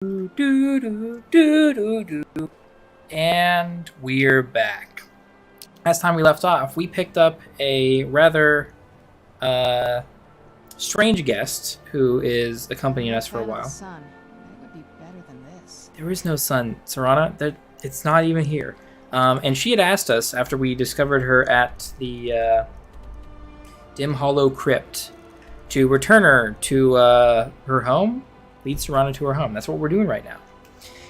Do, do, do, do, do. And we're back. Last time we left off, we picked up a rather strange guest who is accompanying us for a while. Sun. It would be better than this. There is no sun, Serana. It's not even here. And she had asked us after we discovered her at the Dim Hollow Crypt to return her to her home, lead Serana to her home. That's what we're doing right now.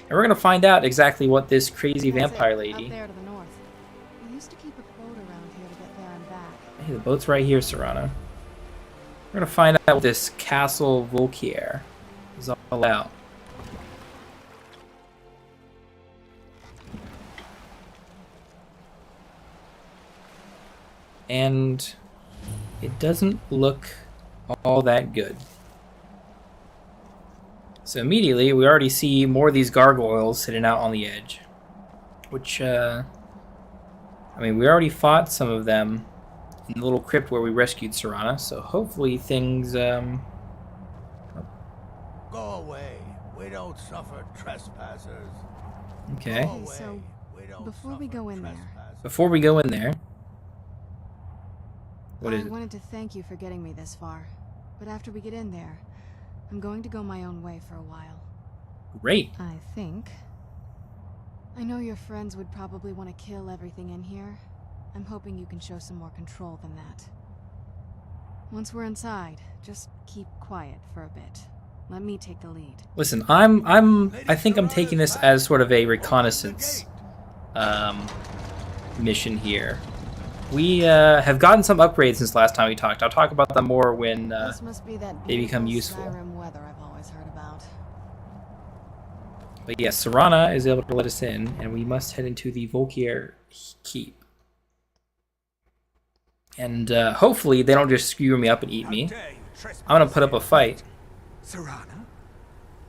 And we're going to find out exactly what this crazy vampire lady... Up there to the north. We used to keep a boat around here to get there and back. Hey, the boat's right here, Serana. We're going to find out what this Castle Volkier is all about. And it doesn't look all that good. So immediately, we already see more of these gargoyles sitting out on the edge. Which, I mean, we already fought some of them in the little crypt where we rescued Serana, so hopefully things, Go away. We don't suffer trespassers. Okay. Go away. So, We don't before we suffer go in there- trespassers. Before we go in there... What is I it? wanted to thank you for getting me this far. But after we get in there, I'm going to go my own way for a while. Great. I think. I know your friends would probably want to kill everything in here. I'm hoping you can show some more control than that. Once we're inside, just keep quiet for a bit. Let me take the lead. Listen, I think I'm taking this as sort of a reconnaissance mission here. We have gotten some upgrades since last time we talked. I'll talk about them more when This must be that they become beautiful useful. Skyrim weather I've always heard about. But yes, Serana is able to let us in, and we must head into the Volkier Keep. And hopefully they don't just skewer me up and eat me. I'm gonna put up a fight. Serana?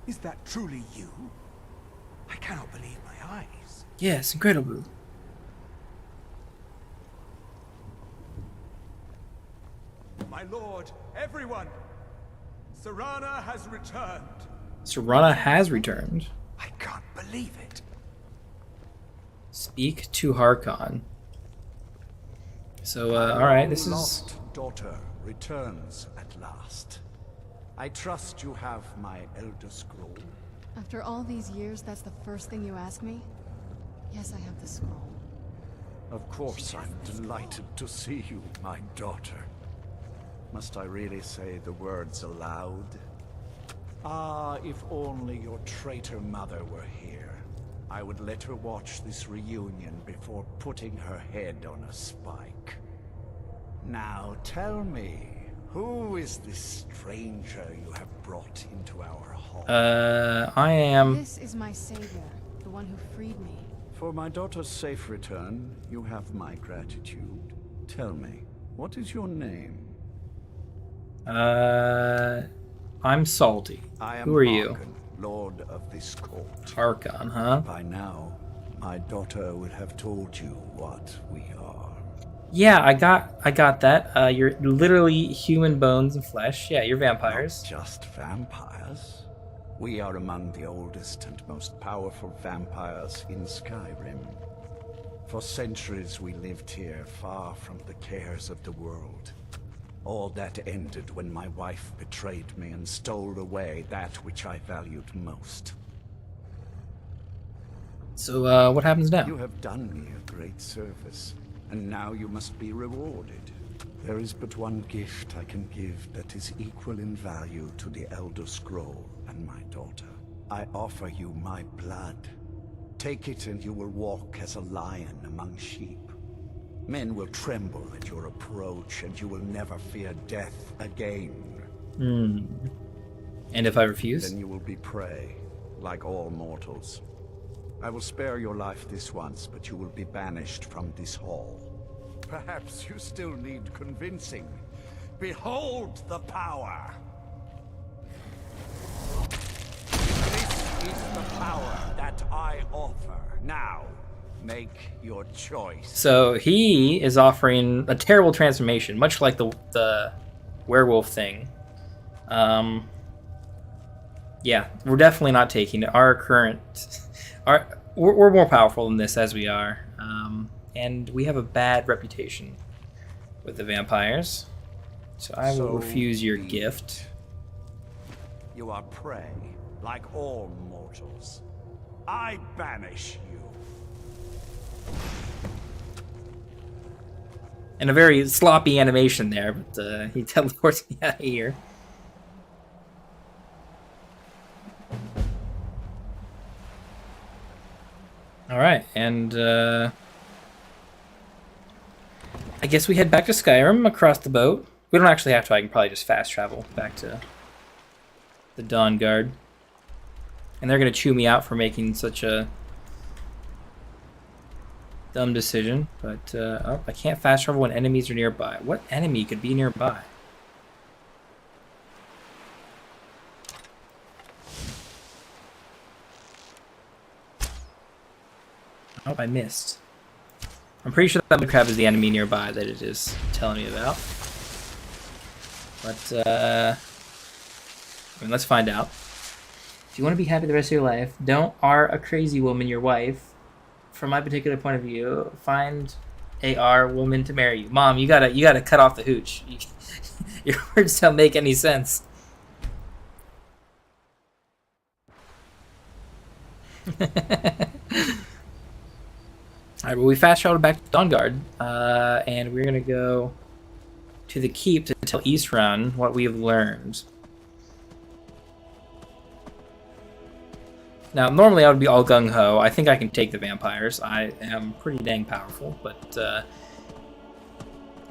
Is that truly you? I cannot believe my eyes. Yes, incredible. My lord, everyone! Serana has returned. Serana has returned. I can't believe it. Speak to Harkon. So, alright, this is... Lost daughter returns at last. I trust you have my Elder Scroll. After all these years, that's the first thing you ask me? Yes, I have the scroll. Of course, I'm delighted to see you, my daughter. Must I really say the words aloud? Ah, if only your traitor mother were here. I would let her watch this reunion before putting her head on a spike. Now tell me, who is this stranger you have brought into our hall? I am... This is my savior, the one who freed me. For my daughter's safe return, you have my gratitude. Tell me, what is your name? I'm Salty. I am Who are you? Harkon, Lord of this court. Harkon, huh? By now, my daughter would have told you what we are. Yeah, I got that. You're literally human bones and flesh. Yeah, you're vampires. Not just vampires. We are among the oldest and most powerful vampires in Skyrim. For centuries we lived here, far from the cares of the world. All that ended when my wife betrayed me and stole away that which I valued most. So, what happens now? You have done me a great service, and now you must be rewarded. There is but one gift I can give that is equal in value to the Elder Scroll and my daughter. I offer you my blood. Take it and you will walk as a lion among sheep. Men will tremble at your approach, and you will never fear death again. And if I refuse? Then you will be prey, like all mortals. I will spare your life this once, but you will be banished from this hall. Perhaps you still need convincing. Behold the power! This is the power that I offer. Now, make your choice. So he is offering a terrible transformation, much like the werewolf thing. Yeah, we're definitely not taking it. Our current, we're more powerful than this as we are, and we have a bad reputation with the vampires. So I will refuse your gift. You are prey, like all mortals. I banish you. And a very sloppy animation there, but he teleports me out of here. Alright, and I guess we head back to Skyrim across the boat. We don't actually have to, I can probably just fast travel back to the Dawn Guard. And they're going to chew me out for making such a dumb decision. But, oh, I can't fast travel when enemies are nearby. What enemy could be nearby? Oh, I missed. I'm pretty sure that the crab is the enemy nearby that it is telling me about. But, I mean, let's find out. If you want to be happy the rest of your life, don't R a crazy woman your wife. From my particular point of view, find a R woman to marry you. Mom, you gotta cut off the hooch. Your words don't make any sense. Alright, well, we fast traveled back to Dawnguard, and we're gonna go to the keep to tell Eastrun what we've learned. Now, normally I would be all gung-ho. I think I can take the vampires. I am pretty dang powerful, but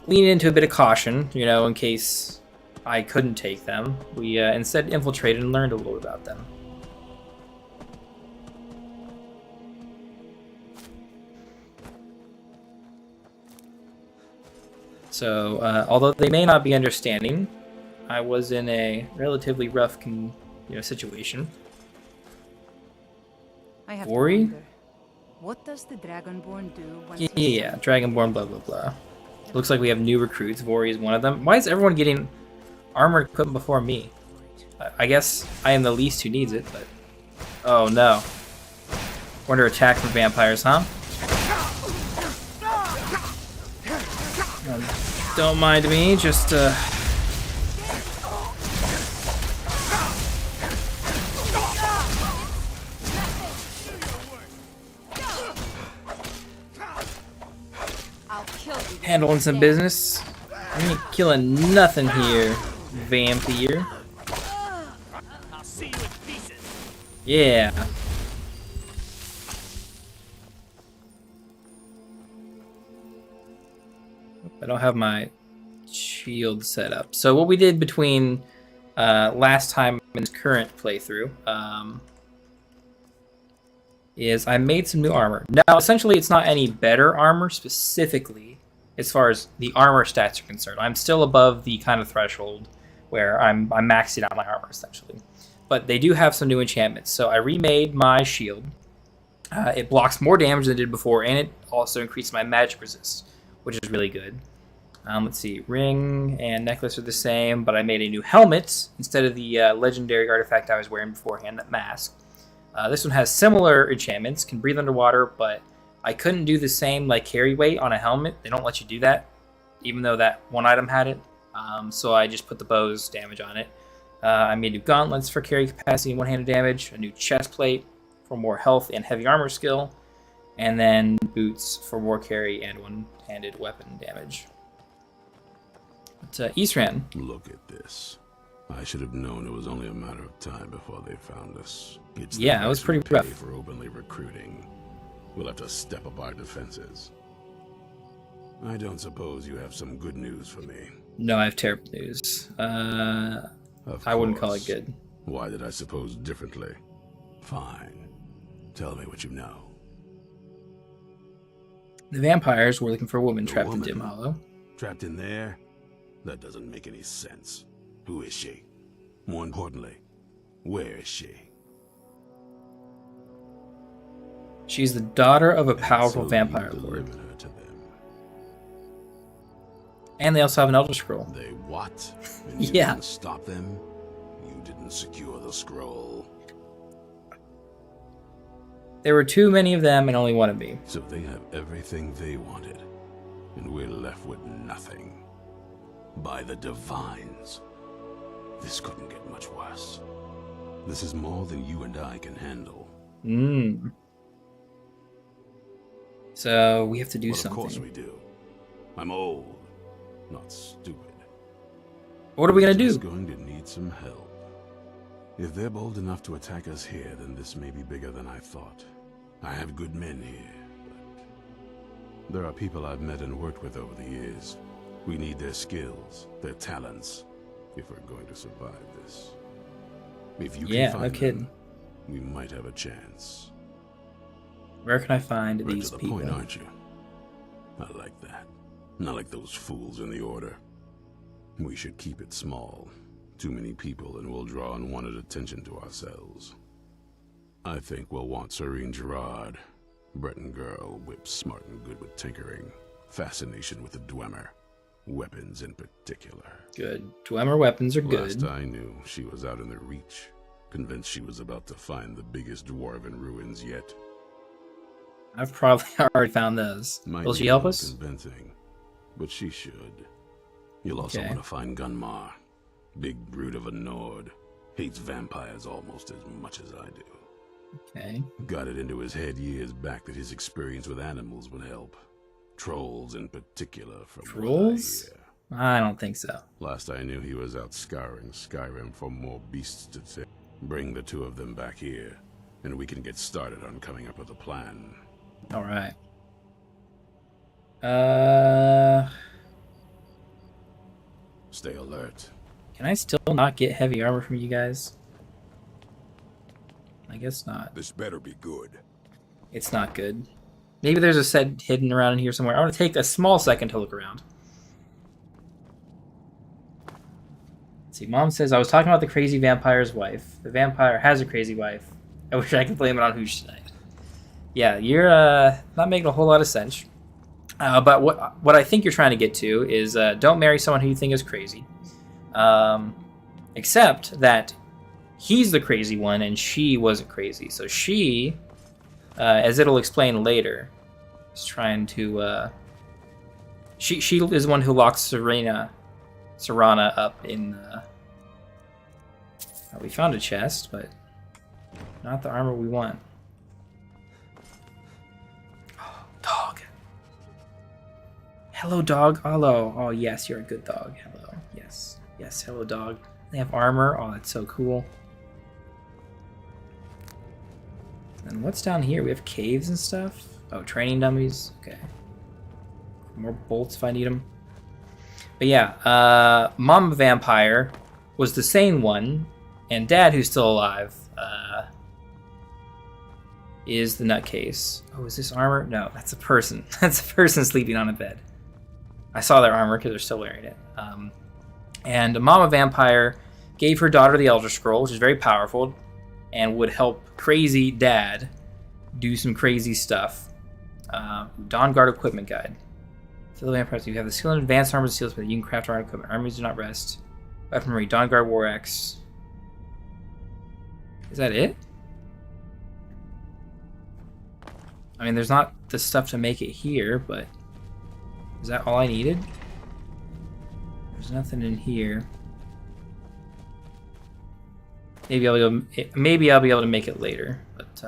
leaning into a bit of caution, you know, in case I couldn't take them. We instead infiltrated and learned a little about them. So, although they may not be understanding, I was in a relatively rough, situation. I have Ori? to wonder, what does the Dragonborn do once Yeah, Dragonborn, blah, blah, blah. Looks like we have new recruits. Vori is one of them. Why is everyone getting armor equipment before me? I guess I am the least who needs it, but... Oh, no. We're under attack from vampires, huh? Don't mind me, just, handling some business. I ain't killing nothing here, vampire. I'll see you in pieces. Yeah. I don't have my shield set up. So what we did between last time and this current playthrough is I made some new armor. Now, essentially, it's not any better armor specifically as far as the armor stats are concerned. I'm still above the kind of threshold where I'm maxing out my armor, essentially. But they do have some new enchantments. So I remade my shield. It blocks more damage than it did before, and it also increased my magic resist, which is really good. Let's see, ring and necklace are the same, but I made a new helmet instead of the legendary artifact I was wearing beforehand, that mask. This one has similar enchantments, can breathe underwater, but I couldn't do the same like carry weight on a helmet. They don't let you do that, even though that one item had it. So I just put the bow's damage on it. I made new gauntlets for carry capacity and one-handed damage, a new chest plate for more health and heavy armor skill, and then boots for more carry and one-handed weapon damage. But Eastran. Look at this. I should have known it was only a matter of time before they found us. It's Yeah, it was pretty rough. For openly recruiting. We'll have to step up our defenses. I don't suppose you have some good news for me. No, I have terrible news. I wouldn't call it good. Why did I suppose differently? Fine. Tell me what you know. The vampires were looking for a woman A trapped woman? in Dim Hollow. Trapped in there? That doesn't make any sense. Who is she? More importantly, where is she? She's the daughter of a And powerful so vampire you lord. delivered her to them. And they also have an Elder Scroll. They what? And you Yeah. didn't stop them? You didn't and secure the scroll. There were too many of them and only one of me. So they have everything they wanted, and we're left with nothing. By the Divines. This couldn't get much worse. This is more than you and I can handle. So we have to do something. Of course we do. I'm old, not stupid. What are we gonna do? We're just going to need some help. If they're bold enough to attack us here, then this may be bigger than I thought. I have good men here, but there are people I've met and worked with over the years. We need their skills, their talents, if we're going to survive this. If you can find them, we might have a chance. Where can I find Right these to the people? point, aren't you? I like that. Not like those fools in the Order. We should keep it small. Too many people and we'll draw unwanted attention to ourselves. I think we'll want Serene Gerard. Breton girl, whip smart and good with tinkering. Fascination with the Dwemer. Weapons in particular. Good. Dwemer weapons are good. Last I knew, she was out in the Reach. Convinced she was about to find the biggest dwarven ruins yet. I've probably already found those. Will she help us? Convincing, but she should. You'll also want to find Gunmar. Big brute of a Nord. Hates vampires almost as much as I do. Okay. Got it into his head years back that his experience with animals would help. Trolls in particular, from Trolls? what I hear. I don't think so. Last I knew, he was out scouring Skyrim for more beasts to take. Bring the two of them back here, and we can get started on coming up with a plan. All right. Stay alert. Can I still not get heavy armor from you guys? I guess not. This better be good. It's not good. Maybe there's a set hidden around in here somewhere. I want to take a small second to look around. Let's see, Mom says, I was talking about the crazy vampire's wife. The vampire has a crazy wife. I wish I could blame it on who she died. Yeah, you're not making a whole lot of sense. But what I think you're trying to get to is don't marry someone who you think is crazy. Except that he's the crazy one and she wasn't crazy. So she, as it'll explain later, is trying to... She is the one who locks Serana up in... we found a chest, but not the armor we want. Oh, dog. Hello, dog. Hello. Oh, yes, you're a good dog. Hello. Yes. Yes, hello, dog. They have armor. Oh, that's so cool. And what's down here? We have caves and stuff. Oh, training dummies. Okay. More bolts if I need them. But yeah, Mom Vampire was the sane one, and Dad, who's still alive, is the nutcase. Oh, is this armor? No, that's a person. That's a person sleeping on a bed. I saw their armor because they're still wearing it. And Mama Vampire gave her daughter the Elder Scroll, which is very powerful, and would help crazy Dad do some crazy stuff. Dawn Guard Equipment Guide. So the vampires, you have the skill and advanced armor seals, but you can craft armor equipment. Armies do not rest. Weaponry, Dawn Guard War Axe. Is that it? I mean, there's not the stuff to make it here, but is that all I needed? There's nothing in here. Maybe I'll be able to make it later, but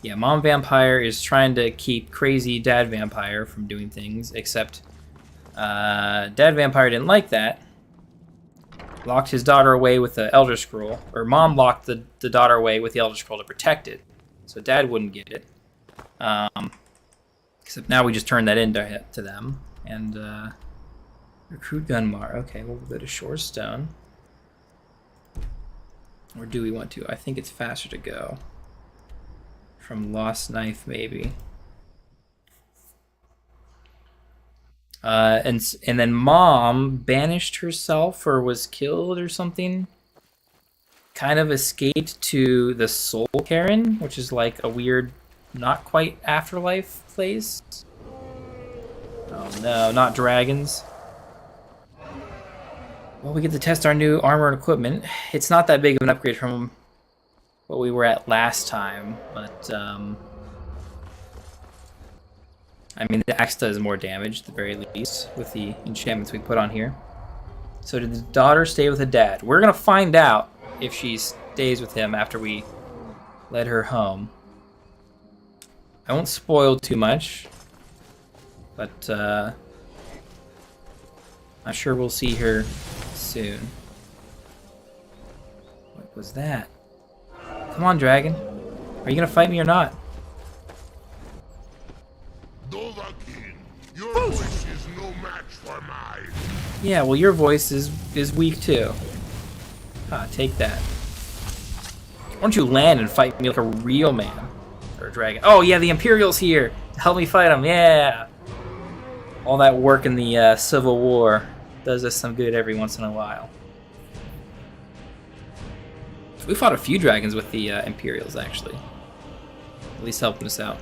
yeah, Mom Vampire is trying to keep crazy Dad Vampire from doing things, except Dad Vampire didn't like that. Locked his daughter away with the Elder Scroll, or Mom locked the daughter away with the Elder Scroll to protect it, so Dad wouldn't get it. Except now we just turn that into to them. And recruit Gunmar. Okay, we'll go to Shorestone. Or do we want to? I think it's faster to go from Lost Knife, maybe. And then Mom banished herself or was killed or something. Kind of escaped to the Soul Cairn, which is like a weird, not quite afterlife place. Oh no, not dragons. Well, we get to test our new armor and equipment. It's not that big of an upgrade from what we were at last time, but I mean, the axe does more damage at the very least with the enchantments we put on here. So did the daughter stay with the dad? We're gonna find out if she stays with him after we let her home. I won't spoil too much, but I'm sure we'll see her soon. What was that? Come on, dragon. Are you gonna fight me or not? Dovahkiin, your voice is no match for mine. Yeah, well, your voice is weak too. Ah, take that. Why don't you land and fight me like a real man? Or a dragon. Oh yeah, the Imperial's here to help me fight him, yeah! All that work in the Civil War does us some good every once in a while. We fought a few dragons with the Imperials, actually. At least helping us out.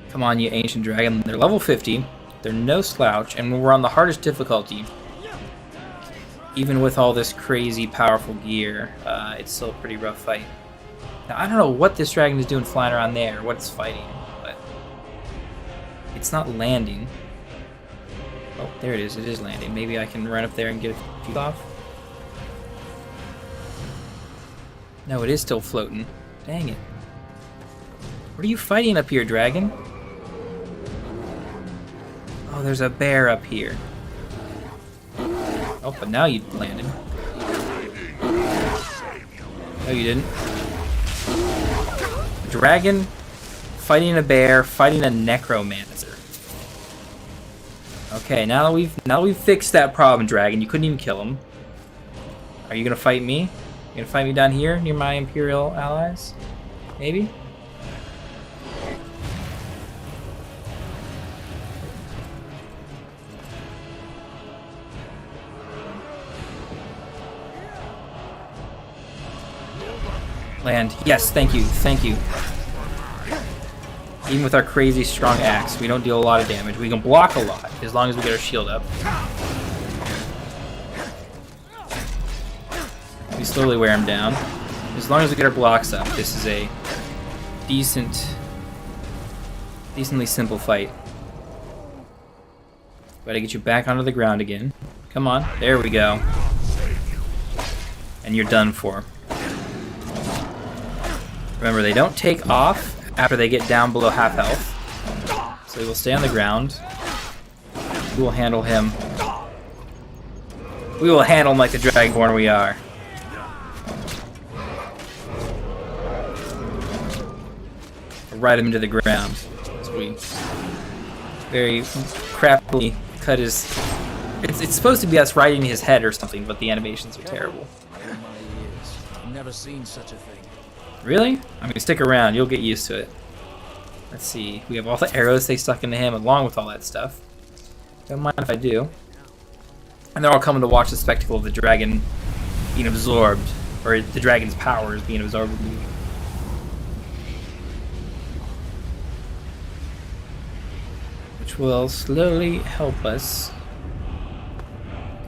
Come on, you ancient dragon. They're level 50. They're no slouch, and we're on the hardest difficulty. Even with all this crazy powerful gear, it's still a pretty rough fight. Now, I don't know what this dragon is doing flying around there, or what it's fighting, but it's not landing. Oh, there it is. It is landing. Maybe I can run up there and get a few off. No, it is still floating. Dang it. What are you fighting up here, dragon? Oh, there's a bear up here. Oh, but now you landed. No, you didn't. Dragon fighting a bear, fighting a necromancer. Okay, now that we've fixed that problem, dragon. You couldn't even kill him. Are you gonna fight me? You gonna fight me down here near my Imperial allies? Maybe? Land. Yes, thank you, thank you. Even with our crazy strong axe, we don't deal a lot of damage. We can block a lot, as long as we get our shield up. We slowly wear him down. As long as we get our blocks up, this is a decently simple fight. Gotta get you back onto the ground again. Come on, there we go. And you're done for. Remember, they don't take off after they get down below half health. So they will stay on the ground. We will handle him. We will handle him like the Dragonborn we are. Ride him into the ground. So we very crappily cut his... It's supposed to be us riding his head or something, but the animations are terrible. I've never seen such a thing. Really? I mean, stick around. You'll get used to it. Let's see. We have all the arrows they stuck into him along with all that stuff. Don't mind if I do. And they're all coming to watch the spectacle of the dragon being absorbed, or the dragon's powers being absorbed. Which will slowly help us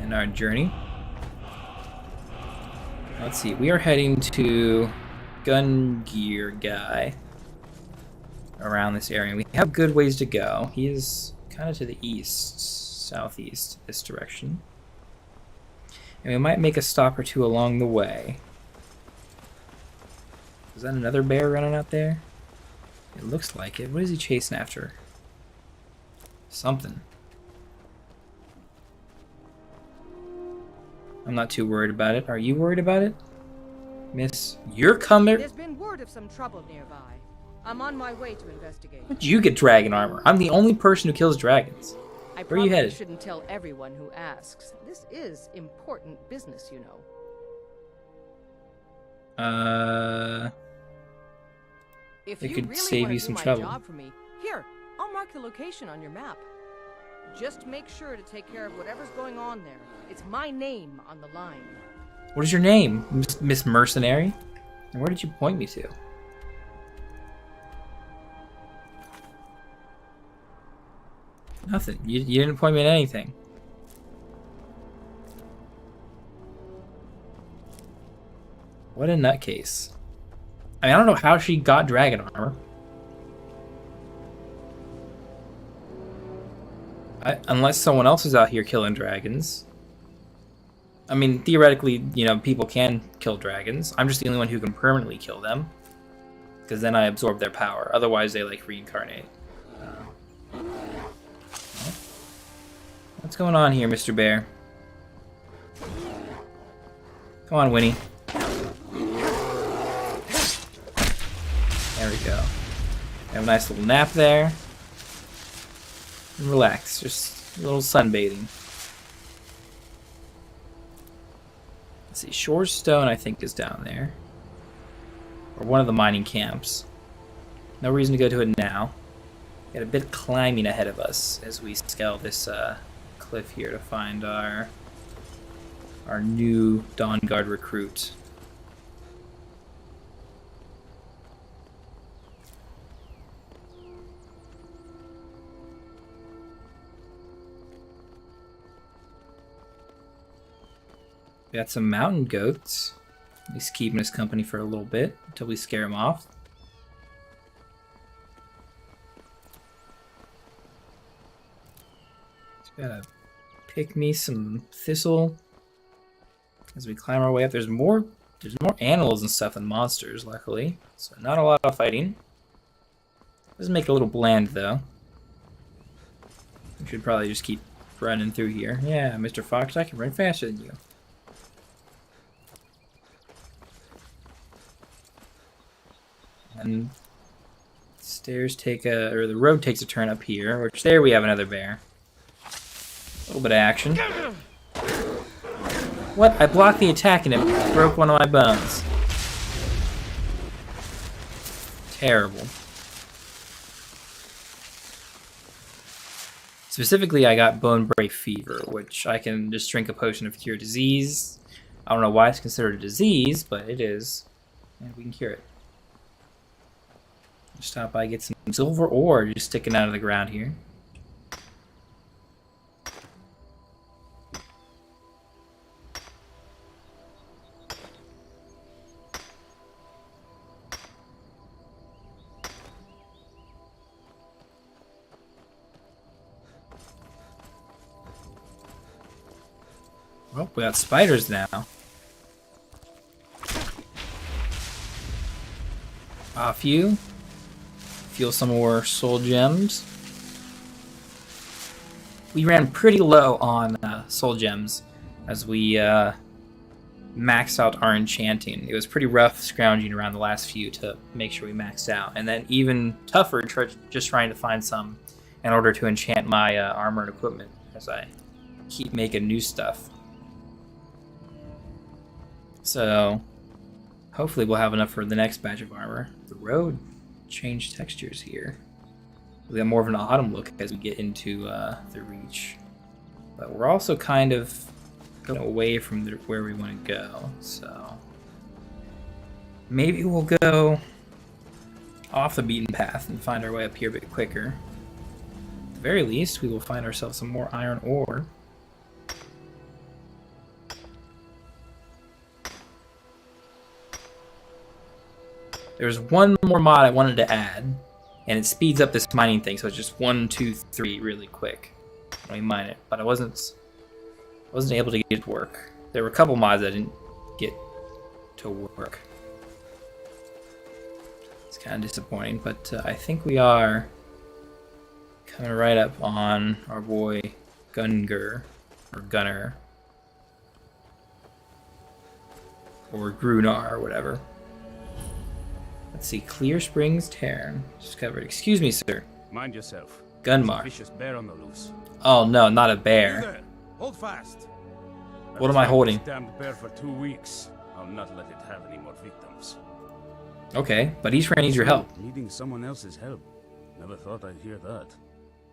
in our journey. Let's see. We are heading to Gun Gear Guy around this area. We have good ways to go. He is kind of to the east, southeast, this direction. And we might make a stop or two along the way. Is that another bear running out there? It looks like it. What is he chasing after? Something. I'm not too worried about it. Are you worried about it? Miss, you're coming. There's been word of some trouble nearby. I'm on my way to investigate. How'd you get dragon armor? I'm the only person who kills dragons. I Where are you headed? shouldn't tell everyone who asks. This is important business, you know. If It you could really save wanna you do some my trouble. job for me, here, I'll mark the location on your map. Just make sure to take care of whatever's going on there. It's my name on the line. What is your name, Miss Mercenary? And where did you point me to? Nothing. You didn't point me at anything. What a nutcase. I mean, I don't know how she got dragon armor. Unless someone else is out here killing dragons. I mean, theoretically, you know, people can kill dragons. I'm just the only one who can permanently kill them. Because then I absorb their power. Otherwise, they, like, reincarnate. What's going on here, Mr. Bear? Come on, Winnie. There we go. Have a nice little nap there. And relax. Just a little sunbathing. Let's see. Shore's Stone, I think, is down there. Or one of the mining camps. No reason to go to it now. Got a bit of climbing ahead of us as we scale this cliff here to find our new Dawn Guard recruit. We got some mountain goats. He's keeping us company for a little bit until we scare him off. Just gotta pick me some thistle as we climb our way up. There's more animals and stuff than monsters, luckily. So not a lot of fighting. Does make it a little bland though. We should probably just keep running through here. Yeah, Mr. Fox, I can run faster than you. And stairs take or the road takes a turn up here, which there we have another bear. A little bit of action. What? I blocked the attack and it broke one of my bones. Terrible. Specifically, I got bone break fever, which I can just drink a potion of cure disease. I don't know why it's considered a disease, but it is. And we can cure it. Stop by, get some silver ore just sticking out of the ground here. Well, we got spiders now. Off you. Feel some more soul gems. We ran pretty low on soul gems as we maxed out our enchanting. It was pretty rough scrounging around the last few to make sure we maxed out. And then even tougher just trying to find some in order to enchant my armor and equipment as I keep making new stuff. So hopefully we'll have enough for the next batch of armor. The road change textures here. We got more of an autumn look as we get into the Reach, but we're also kind of going away from where we want to go, so maybe we'll go off the beaten path and find our way up here a bit quicker. At the very least, we will find ourselves some more iron ore. There's one more mod I wanted to add, and it speeds up this mining thing, so it's just 1, 2, 3 really quick when we mine it. But I wasn't able to get it to work. There were a couple mods I didn't get to work. It's kind of disappointing, but I think we are coming right up on our boy Gunner, or Gunner, or Grunar, or whatever. Let's see, Clear Springs Terran discovered. Excuse me, sir. Mind yourself. Gunmar. Vicious bear on the loose. Oh no, not a bear. You there. Hold fast. What am I holding? This damned bear for 2 weeks. I'll not let it have any more victims. Okay, but he's trying to need your help. Needing someone else's help. Never thought I'd hear that.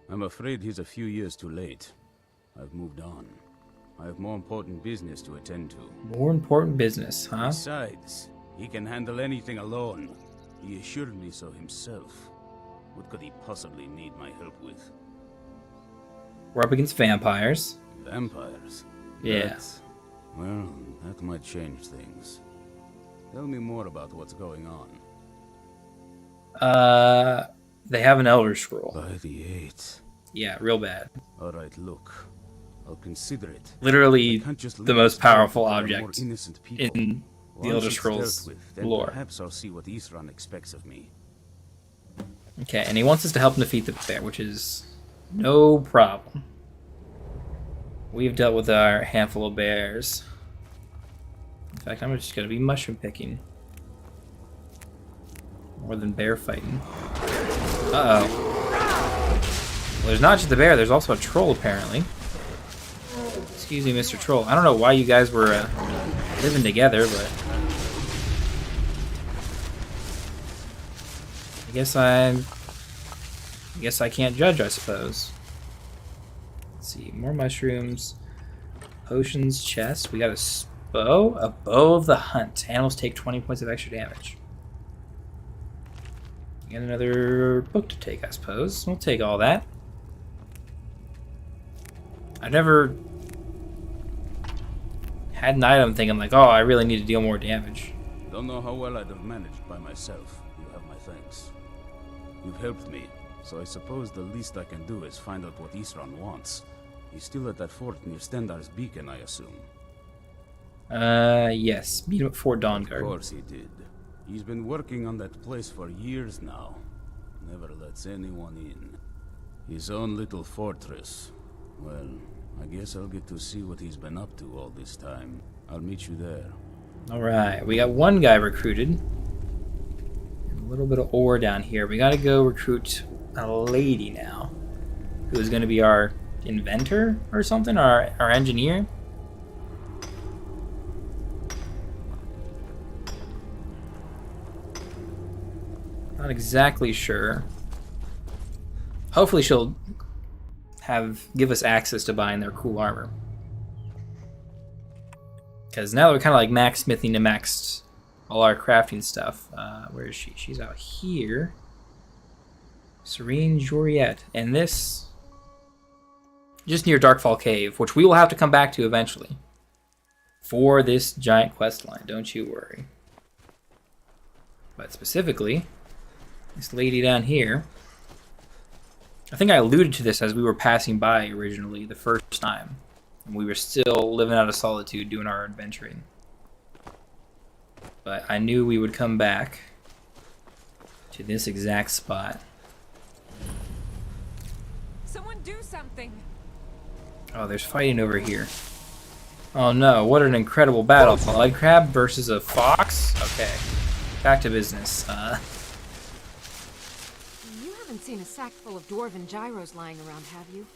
I'm afraid he's a few years too late. I've moved on. I have more important business to attend to. More important business, huh? Besides, he can handle anything alone. He assured me so himself. What could he possibly need my help with? We're up against vampires. Vampires? Yeah. Well, that might change things. Tell me more about what's going on. They have an Elder Scroll. By the 8. Yeah, real bad. Alright, look. I'll consider it. Literally I can't just the leave most this planet powerful for more object innocent people. in the Once Elder it's Scrolls dealt with, then lore. Perhaps I'll see what Isran expects of me. Okay, and he wants us to help him defeat the bear, which is no problem. We've dealt with our handful of bears. In fact, I'm just going to be mushroom picking. More than bear fighting. Uh-oh. Well, there's not just the bear, there's also a troll, apparently. Excuse me, Mr. Troll. I don't know why you guys were living together, but... I guess I can't judge, I suppose. Let's see, more mushrooms. Potions, chest. We got a bow. A bow of the hunt. Animals take 20 points of extra damage. And another book to take, I suppose. We'll take all that. I've never had an item thinking like, oh, I really need to deal more damage. Don't know how well I'd have managed by myself. You have my thanks. You've helped me, so I suppose the least I can do is find out what Isran wants. He's still at that fort near Stendar's beacon, I assume. Yes. Meet him at Fort Dawnguard. Of course he did. He's been working on that place for years now. Never lets anyone in. His own little fortress. Well, I guess I'll get to see what he's been up to all this time. I'll meet you there. Alright, we got one guy recruited. A little bit of ore down here. We gotta go recruit a lady now. Who is gonna be our inventor or something? Our engineer? Not exactly sure. Hopefully she'll give us access to buying their cool armor. Because now that we're kind of like max smithing to max all our crafting stuff. Where is she? She's out here. Serene Joriet. And this... just near Darkfall Cave, which we will have to come back to eventually. For this giant quest line, don't you worry. But specifically, this lady down here... I think I alluded to this as we were passing by originally the first time. And we were still living out of solitude doing our adventuring. But I knew we would come back to this exact spot. Someone do something. Oh, there's fighting over here. Oh no, what an incredible battle. A mud crab versus a fox? Okay, back to business. You haven't seen a sack full of dwarven gyros lying around, have you?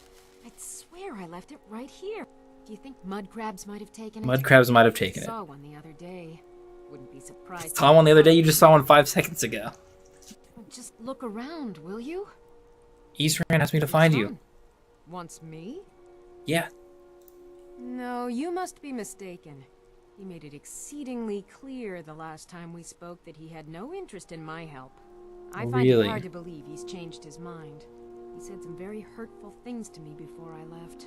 I'd swear I left it right here. Do you think mud crabs might have taken it? Mud crabs might have taken I it. saw one the other day. Wouldn't be surprised. Saw one the other day, you just saw one 5 seconds ago. Just look around, will you? Isran asked me to find you. Wants me? Yeah. No, you must be mistaken. He made it exceedingly clear the last time we spoke that he had no interest in my help. I find it hard to believe he's changed his mind. He said some very hurtful things to me before I left.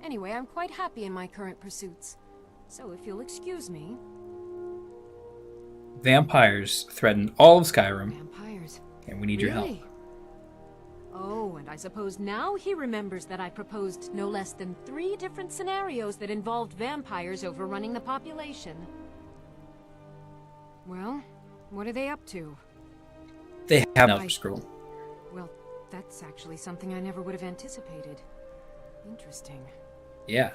Anyway, I'm quite happy in my current pursuits. So if you'll excuse me... Vampires threaten all of Skyrim. Vampires? And we need your help. Oh, and I suppose now he remembers that I proposed no less than 3 different scenarios that involved vampires overrunning the population. Well, what are they up to? They have an Elder Scroll. Well, that's actually something I never would have anticipated. Interesting. Yeah.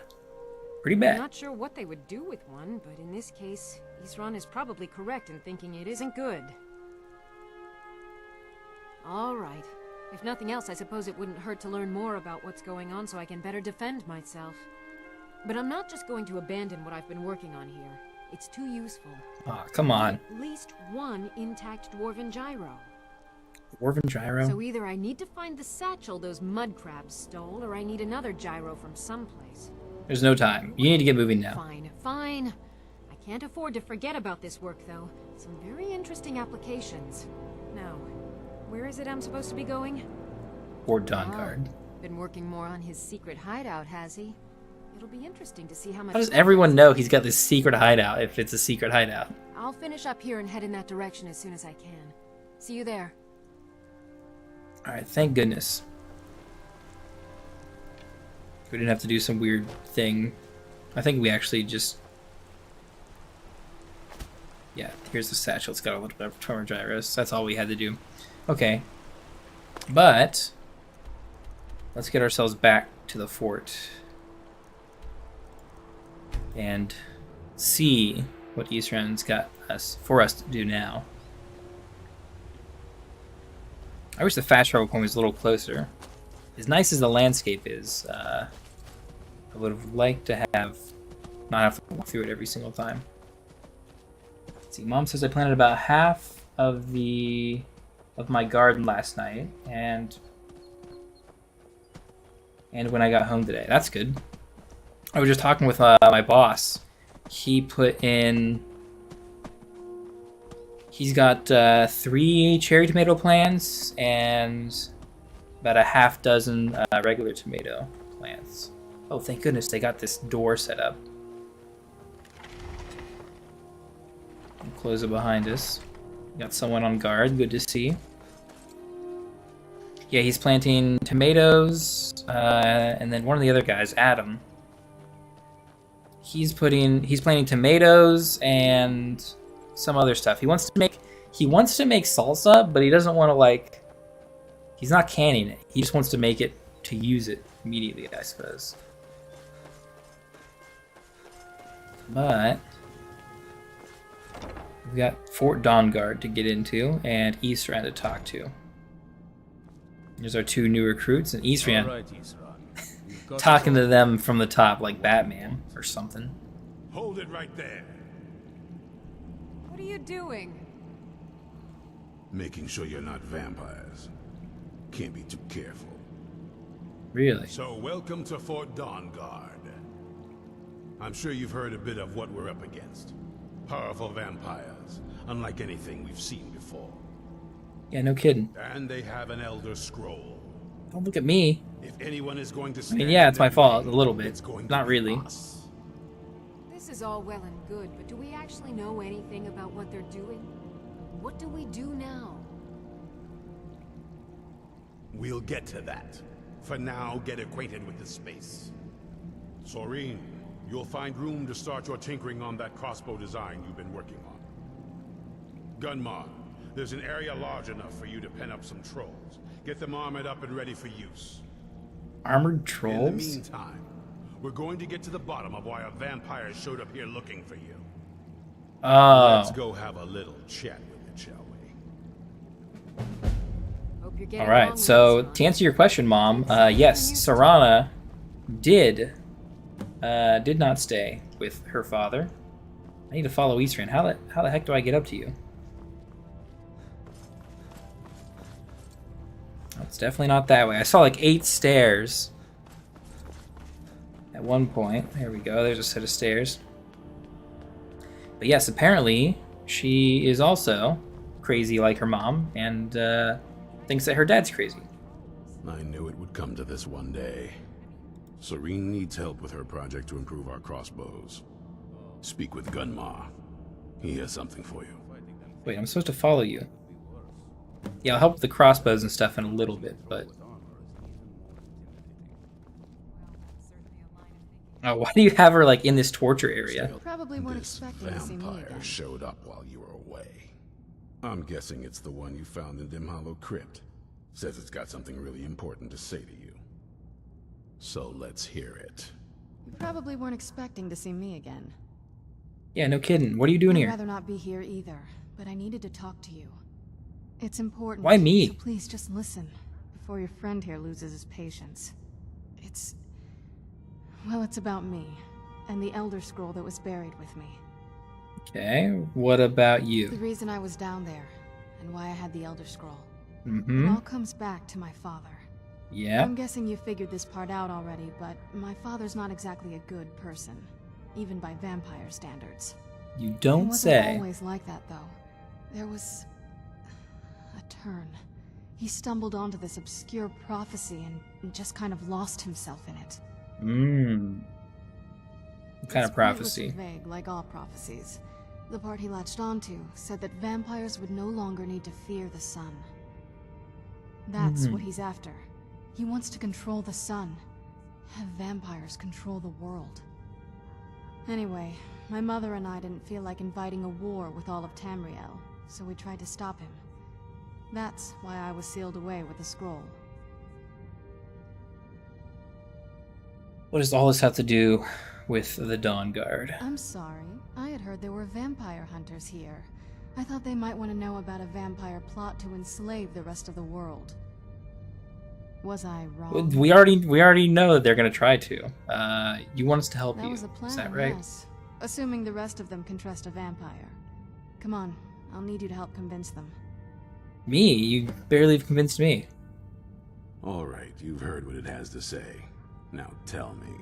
Pretty bad. I'm not sure what they would do with one, but in this case, Isran is probably correct in thinking it isn't good. All right. If nothing else, I suppose it wouldn't hurt to learn more about what's going on so I can better defend myself. But I'm not just going to abandon what I've been working on here. It's too useful. Aw, come on. At least one intact dwarven gyro. Dwarven gyro? So either I need to find the satchel those mud crabs stole, or I need another gyro from someplace. There's no time. You need to get moving now. Fine, fine. I can't afford to forget about this work, though. Some very interesting applications. Now, where is it I'm supposed to be going? Fort Dawnguard. Been working more on his secret hideout, has he? It'll be interesting to see how much... How does everyone know he's got this secret hideout if it's a secret hideout? I'll finish up here and head in that direction as soon as I can. See you there. Alright, thank goodness. We didn't have to do some weird thing. I think we actually just... Yeah, here's the satchel. It's got a little bit of torn gyros. That's all we had to do. Okay. But... let's get ourselves back to the fort. And see what Eastran's got for us to do now. I wish the fast travel point was a little closer. As nice as the landscape is, I would have liked to have not have to walk through it every single time. Let's see, Mom says I planted about half of my garden last night, and when I got home today. That's good. I was just talking with my boss. He put in... He's got 3 cherry tomato plants and about a half dozen regular tomato plants. Oh, thank goodness they got this door set up. I'll close it behind us. Got someone on guard. Good to see. Yeah, he's planting tomatoes, and then one of the other guys, Adam, he's planting tomatoes and some other stuff. He wants to make salsa, but he doesn't want to, like, he's not canning it. He just wants to make it to use it immediately, I suppose. But we've got Fort Dawnguard to get into and Eastran to talk to. There's our 2 new recruits, and Eastran talking to them from the top like Batman or something. Hold it right there. What are you doing? Making sure you're not vampires. Can't be too careful. Really? So welcome to Fort Dawnguard. I'm sure you've heard a bit of what we're up against. Powerful vampires, unlike anything we've seen before. Yeah, no kidding. And they have an Elder Scroll. Don't look at me. If anyone is going to I mean, yeah, it's my fault, a little bit. Not really. This is all well and good, but do we actually know anything about what they're doing? What do we do now? We'll get to that. For now, get acquainted with the space. Soreen, you'll find room to start your tinkering on that crossbow design you've been working on. Gunmar, there's an area large enough for you to pen up some trolls. Get them armored up and ready for use. Armored trolls? In the meantime, we're going to get to the bottom of why a vampire showed up here looking for you. Oh. Let's go have a little chat with it, shall we? All right, so to answer your question, Mom, yes, Serana did not stay with her father. I need to follow Eastran. How the heck do I get up to you? Oh, it's definitely not that way. I saw like 8 stairs at one point. There we go. There's a set of stairs. But yes, apparently she is also crazy like her mom and thinks that her dad's crazy. I knew it would come to this one day. Soreen needs help with her project to improve our crossbows. Speak with Gunmar. He has something for you. Wait, I'm supposed to follow you. Yeah, I'll help with the crossbows and stuff in a little bit, but... Oh, why do you have her, like, in this torture area? Probably weren't expecting to see me Vampire again. showed up while you were away. I'm guessing it's the one you found in Dim Hollow Crypt. Says it's got something really important to say to you. So let's hear it. You probably weren't expecting to see me again. Yeah, no kidding. What are you doing I'd here? rather not be here either, but I needed to talk to you. It's important. Why me? So please just listen before your friend here loses his patience. Well, it's about me and the Elder Scroll that was buried with me. Okay, what about The you? reason I was down there and why I had the Elder Scroll. Mm-hmm. It all comes back to my father. Yeah. I'm guessing you figured this part out already, but my father's not exactly a good person, even by vampire standards. You He don't wasn't say. always like that, though. There was a turn. He stumbled onto this obscure prophecy and just kind of lost himself in it. What kind of prophecy? It's vague, like all prophecies. The part he latched onto said that vampires would no longer need to fear the sun. That's what he's after. He wants to control the sun. Have vampires control the world. Anyway, my mother and I didn't feel like inviting a war with all of Tamriel, so we tried to stop him. That's why I was sealed away with the scroll. What does all this have to do with the Dawn Guard? I'm sorry. I had heard there were vampire hunters here. I thought they might want to know about a vampire plot to enslave the rest of the world. Was I wrong? We already know that they're going to try to. You want us to help you. That was a plan, Is that right? yes. Assuming the rest of them can trust a vampire. Come on, I'll need you to help convince them. Me? You barely have convinced me. All right, you've heard what it has to say. Now tell me,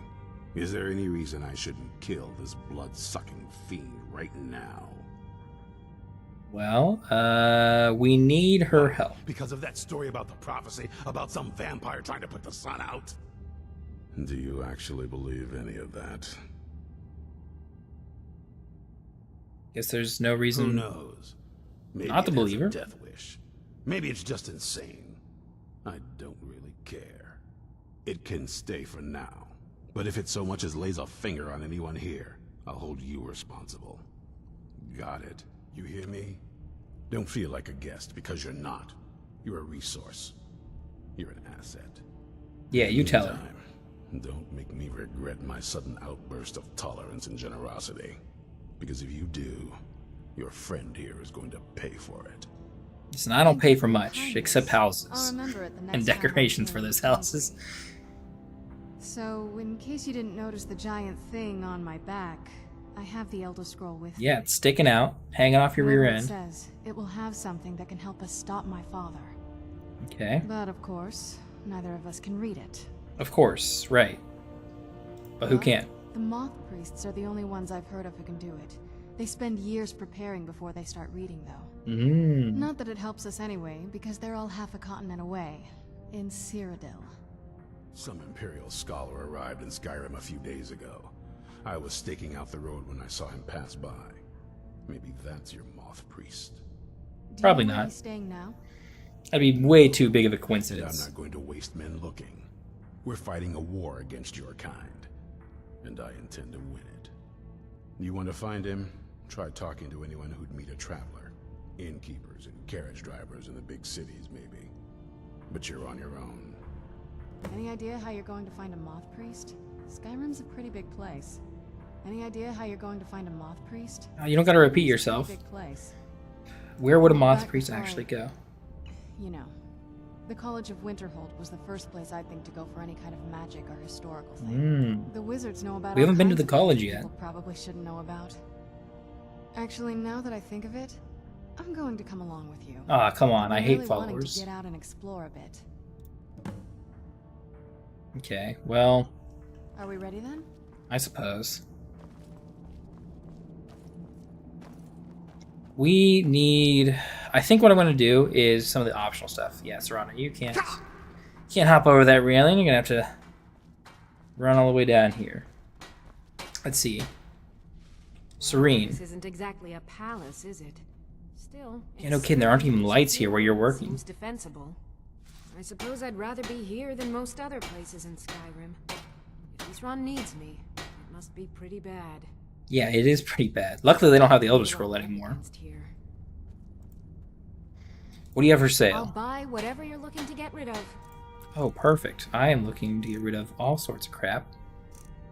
is there any reason I shouldn't kill this blood-sucking fiend right now? Well, we need her help. Because of that story about the prophecy, about some vampire trying to put the sun out? Do you actually believe any of that? Guess there's no reason Who knows? Maybe not to it believe has a her. death wish. Maybe it's just insane. I don't really care. It can stay for now. But if it so much as lays a finger on anyone here, I'll hold you responsible. Got it? You hear me? Don't feel like a guest, because you're not. You're a resource. You're an asset. Yeah, you tell her. Meantime, don't make me regret my sudden outburst of tolerance and generosity. Because if you do, your friend here is going to pay for it. Listen, I don't pay for much, except I'll houses. remember it the next And time I'm decorations here. for those houses. So, in case you didn't notice the giant thing on my back, I have the Elder Scroll with me. Yeah, it's sticking out, hanging off your rear Whatever end. It says it will have something that can help us stop my father. Okay. But of course, neither of us can read it. Of course, right. But who Well, can? The moth priests are the only ones I've heard of who can do it. They spend years preparing before they start reading, though. Not that it helps us anyway, because they're all half a continent away, in Cyrodiil. Some Imperial scholar arrived in Skyrim a few days ago. I was staking out the road when I saw him pass by. Maybe that's your moth priest. Probably Do you know where not. he's staying now? That'd be way too big of a And I'm coincidence. not going to waste men looking. We're fighting a war against your kind, and I intend to win it. You want to find him? Try talking to anyone who'd meet a traveler. Innkeepers and carriage drivers in the big cities, maybe. But you're on your own. Any idea how you're going to find a moth priest? Skyrim's a pretty big place. Any idea how you're going to find a moth priest? You don't gotta repeat It's a yourself. pretty big place. Where would a Well, moth back priest before actually go? You know, the College of Winterhold was the first place I'd think to go for any kind of magic or historical thing. The wizards know about We all haven't been to kinds the of college things yet. people probably shouldn't know about. Actually, now that I think of it, I'm going to come along with you. Ah, come on, I I'm hate really wanting followers. to get out and explore a bit. Okay, well, Are we ready then? I suppose. We need... I think what I'm going to do is some of the optional stuff. Yeah, Serana, you can't hop over that railing. You're going to have to run all the way down here. Let's see. Serene. This isn't exactly a palace, is it? Still, Yeah, no kidding, there aren't even lights here where you're working. Seems defensible. I suppose I'd rather be here than most other places in Skyrim. If Isran needs me, it must be pretty bad. Yeah, it is pretty bad. Luckily, they don't have the Elder Scroll anymore. Here. What do you have for I'll sale? buy whatever you're looking to get rid of. Oh, perfect. I am looking to get rid of all sorts of crap.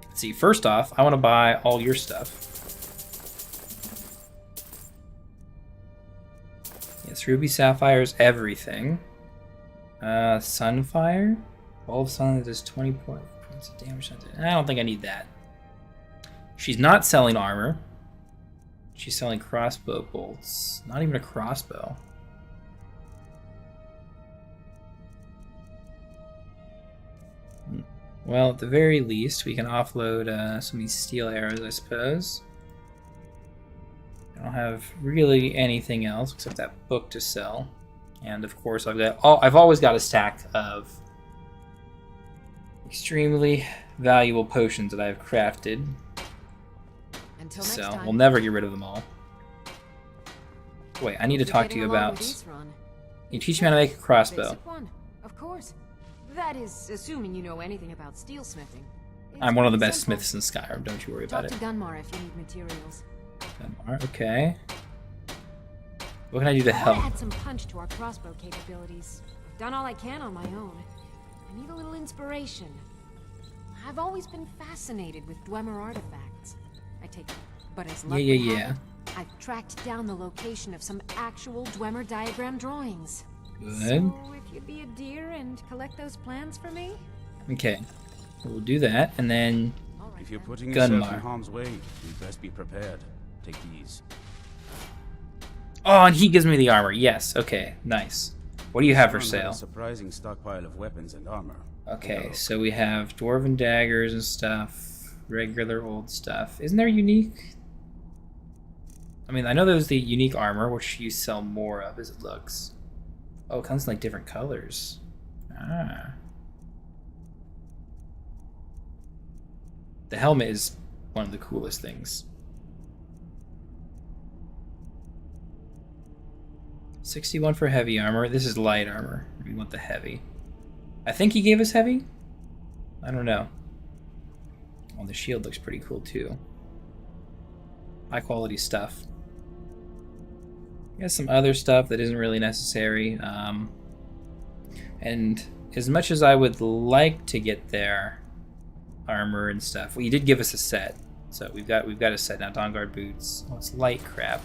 Let's see, first off, I want to buy all your stuff. Yes, ruby sapphires, everything. Sunfire? Ball of sun that does 20 points of damage. I don't think I need that. She's not selling armor. She's selling crossbow bolts. Not even a crossbow. Well, at the very least, we can offload some of these steel arrows, I suppose. I don't have really anything else except that book to sell. And of course, I've always got a stack of extremely valuable potions that I've crafted. Until next So time. we'll never get rid of them all. Wait, I need to talk to you about. You teach me how to make a crossbow. Basic one, of course. That is, assuming you know anything about steelsmithing. I'm one of the best smiths in Skyrim. Don't you worry about it. Talk to Gunmar if you need materials. Gunmar, okay. What can I do to help? Add some punch to our crossbow capabilities. I've done all I can on my own. I need a little inspiration. I've always been fascinated with Dwemer artifacts. I take it, but as luck would have it, I've tracked down the location of some actual Dwemer diagram drawings. Good. So if you'd be a dear and collect those plans for me? Okay. We'll do that, and then if you're putting yourself in Gunmar. harm's way, you'd best be prepared. Take these. Oh, and he gives me the armor. Yes. Okay. Nice. What do you have for sale? A surprising stockpile of weapons and armor. Okay, so we have dwarven daggers and stuff, regular old stuff. Isn't there unique? I mean, I know there's the unique armor, which you sell more of as it looks. Oh, it comes in like different colors. Ah. The helmet is one of the coolest things. 61 for heavy armor. This is light armor. We want the heavy. I think he gave us heavy? I don't know. Oh, the shield looks pretty cool too. High quality stuff. Got some other stuff that isn't really necessary. And as much as I would like to get their armor and stuff, well, you did give us a set. So we've got a set now. Dawnguard boots. Oh, it's light crap.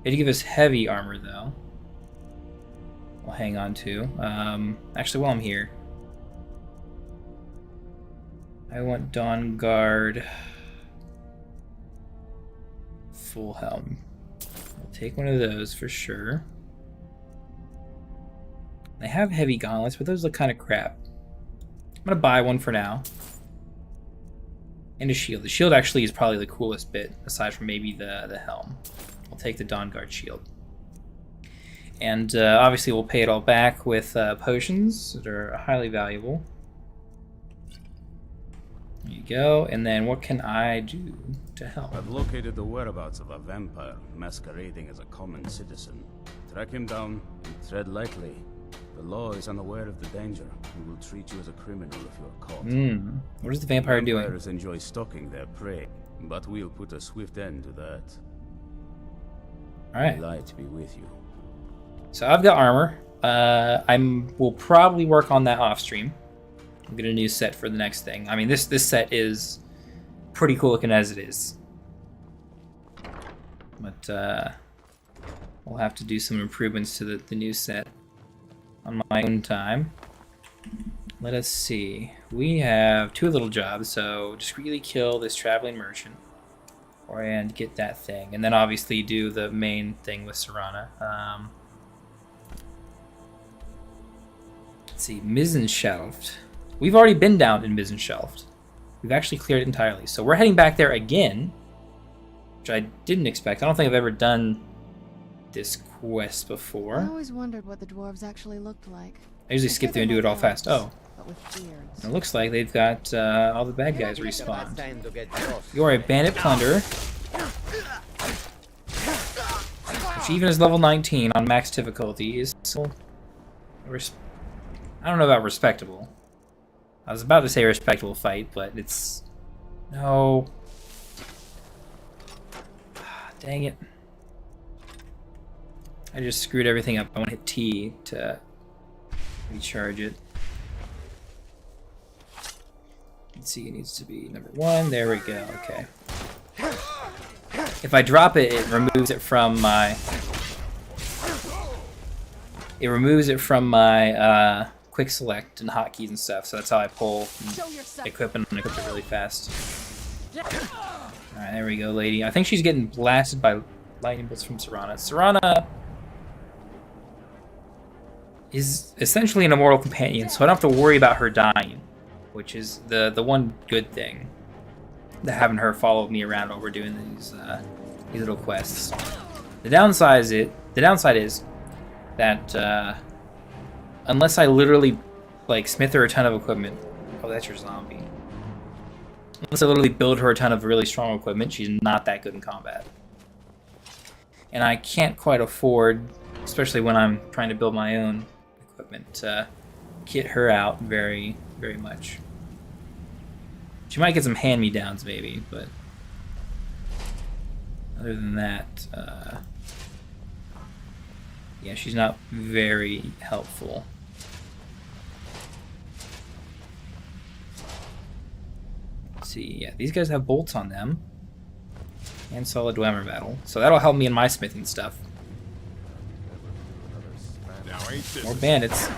They did give us heavy armor though. I'll hang on to. Actually, while I'm here, I want Dawnguard full helm. I'll take one of those for sure. They have heavy gauntlets, but those look kind of crap. I'm gonna buy one for now. And a shield. The shield actually is probably the coolest bit, aside from maybe the helm. I'll take the Dawnguard shield. And obviously we'll pay it all back with potions that are highly valuable. There you go. And then what can I do to help? I've located the whereabouts of a vampire masquerading as a common citizen. Track him down and tread lightly. The law is unaware of the danger and will treat you as a criminal if you're caught. What is the vampire doing? Vampires enjoy stalking their prey, but we'll put a swift end to that. Alright. Light be with you. So I've got armor. We'll probably work on that off stream. We'll get a new set for the next thing. I mean, this set is pretty cool looking as it is. But we'll have to do some improvements to the new set on my own time. Let us see. We have two little jobs. So discreetly kill this traveling merchant. And get that thing. And then obviously do the main thing with Serana. Let's see, Mizenshelft. We've already been down in Mizenshelft. We've actually cleared it entirely. So we're heading back there again, which I didn't expect. I don't think I've ever done this quest before. I always wondered what the dwarves actually looked like. I usually skip through and do it all fast. Oh. But with beards. And it looks like they've got all the bad guys respawned. You are a bandit plunderer. Which even is level 19 on max difficulty is still... I don't know about respectable. I was about to say respectable fight, but it's... No. Dang it. I just screwed everything up. I want to hit T to recharge it. Let's see, it needs to be number 1. There we go. Okay. If I drop it, it removes it from my... It removes it from my quick select and hotkeys and stuff. So that's how I pull and equip and equip it really fast. Alright, there we go, lady. I think she's getting blasted by lightning bolts from Serana. Serana is essentially an immortal companion, so I don't have to worry about her dying, which is the one good thing. That having her follow me around while we're doing these little quests. The downside is that unless I literally like smith her a ton of equipment. Oh, that's your zombie. Unless I literally build her a ton of really strong equipment, she's not that good in combat. And I can't quite afford, especially when I'm trying to build my own equipment, to kit her out very, very much. She might get some hand-me-downs maybe, but other than that, yeah, she's not very helpful. Let's see, yeah, these guys have bolts on them. And solid dwemer battle. So that'll help me in my smithing stuff. More bandits.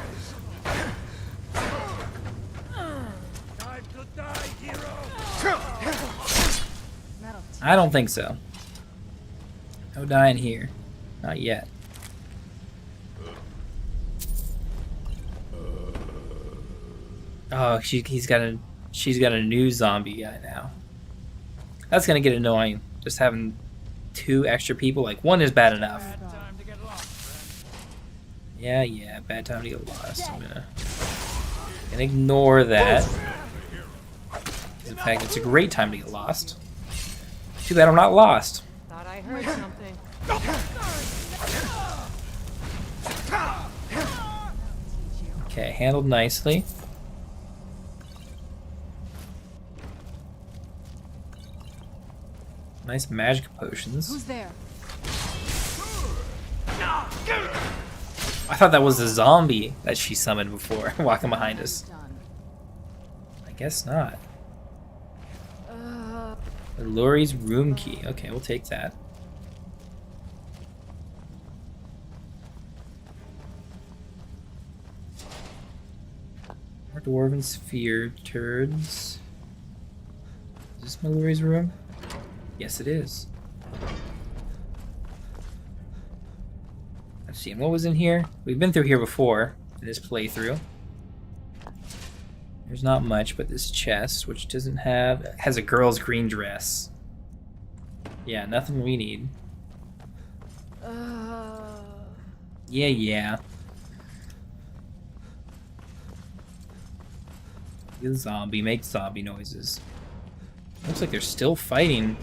I don't think so. No dying here. Not yet. Oh, she's got a new zombie guy now. That's gonna get annoying. Just having 2 extra people, like 1 is bad enough. Yeah, bad time to get lost. I'm gonna ignore that. In fact, it's a great time to get lost. Too bad I'm not lost. Thought I heard something. Okay, handled nicely. Nice magic potions. Who's there? I thought that was a zombie that she summoned before, walking behind us. I guess not. Lori's room key. Okay, we'll take that. More dwarven sphere turds. Is this Mallory's room? Yes, it is. Let's see, and what was in here? We've been through here before in this playthrough. There's not much, but this chest, which doesn't have, has a girl's green dress. Yeah, nothing we need. Yeah. The zombie makes zombie noises. Looks like they're still fighting.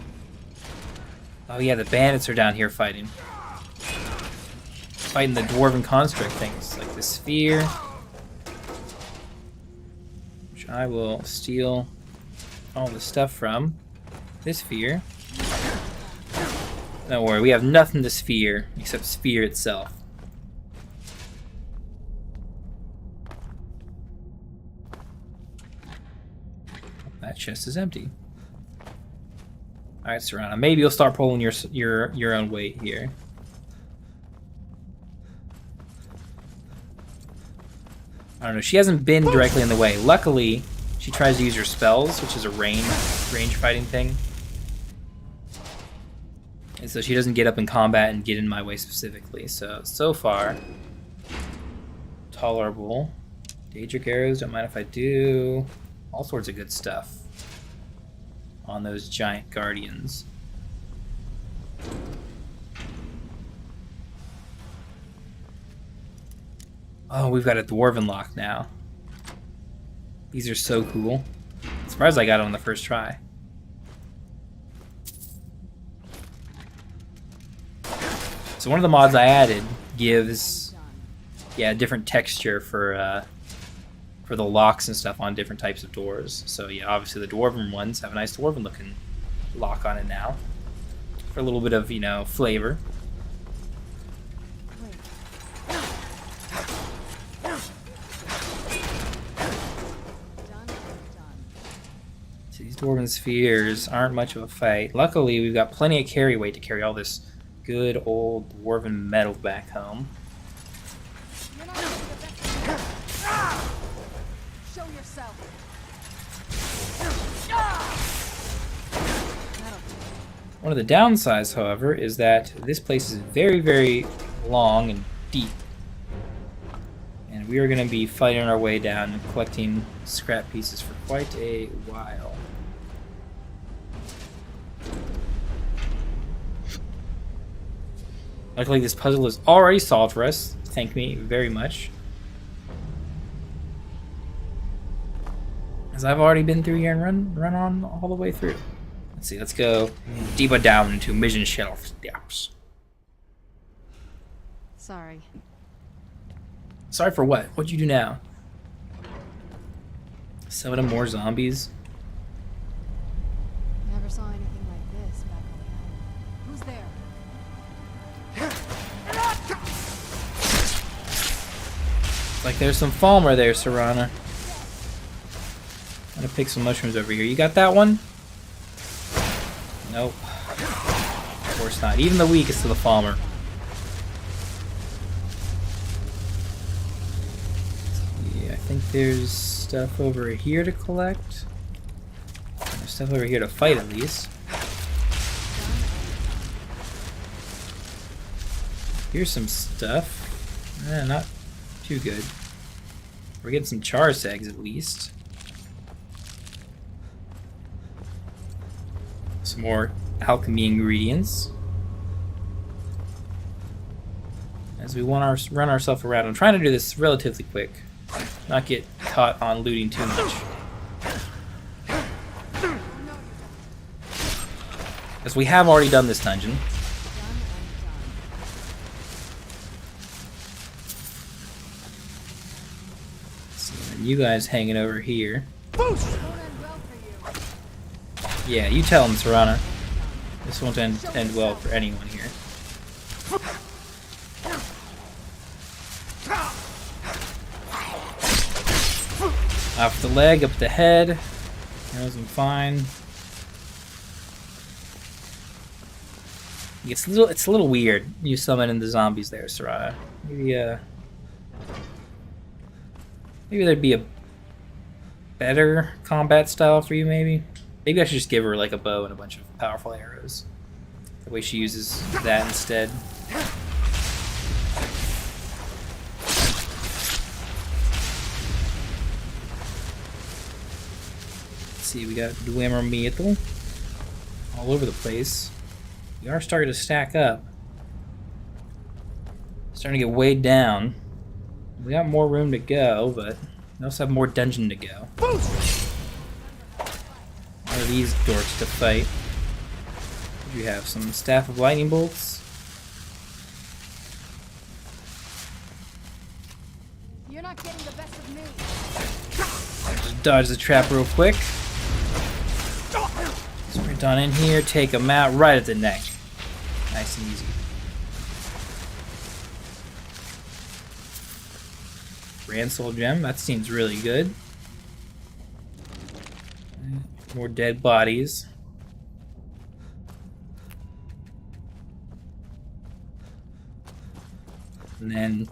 Oh yeah, the bandits are down here fighting. Fighting the dwarven construct things, like the sphere. Which I will steal all the stuff from. This sphere. Don't worry, we have nothing to sphere except sphere itself. That chest is empty. Alright, Serana, maybe you'll start pulling your own weight here. I don't know, she hasn't been directly in the way. Luckily, she tries to use her spells, which is a range fighting thing. And so she doesn't get up in combat and get in my way specifically. So far, tolerable. Daedric arrows, don't mind if I do. All sorts of good stuff on those giant guardians. Oh, we've got a dwarven lock now. These are so cool. I'm surprised I got it on the first try. So one of the mods I added gives, yeah, different texture for the locks and stuff on different types of doors. So yeah, obviously the dwarven ones have a nice dwarven looking lock on it now, for a little bit of, you know, flavor. So these dwarven spheres aren't much of a fight. Luckily, we've got plenty of carry weight to carry all this good old dwarven metal back home. Show yourself. One of the downsides, however, is that this place is very, very long and deep. And we are going to be fighting our way down and collecting scrap pieces for quite a while. Luckily, this puzzle is already solved for us. thank me very much. As I've already been through here and run on all the way through. Let's see, let's go deeper down into mission shelf depths. Sorry. Sorry for what? What'd you do now? Summon more zombies? Never saw anything like this back on the island. Who's there? Like there's some Falmer there, Serana. I'm gonna pick some mushrooms over here. You got that one? Nope. Of course not. Even the weakest of the Falmer. Yeah, I think there's stuff over here to collect. There's stuff over here to fight at least. Here's some stuff. Not too good. We're getting some Char's eggs at least. Some more alchemy ingredients. As we want to run ourselves around. I'm trying to do this relatively quick. Not get caught on looting too much. As we have already done this dungeon. So you guys hanging over here. Yeah, you tell him, Serana. This won't end well for anyone here. Off the leg, up the head. Knows him fine. It's a little weird. You summoning the zombies there, Serana. Maybe there'd be a better combat style for you, maybe. Maybe I should just give her like a bow and a bunch of powerful arrows. The way she uses that instead. Let's see, we got Dwemer Metal all over the place. We are starting to stack up. Starting to get weighed down. We got more room to go, but we also have more dungeon to go. What are these dorks to fight? What do you have? Some Staff of Lightning Bolts? You're not getting the best of me. Just dodge the trap real quick. Sprint on in here, take him out right at the neck. Nice and easy. Grand Soul Gem, that seems really good. More dead bodies. And then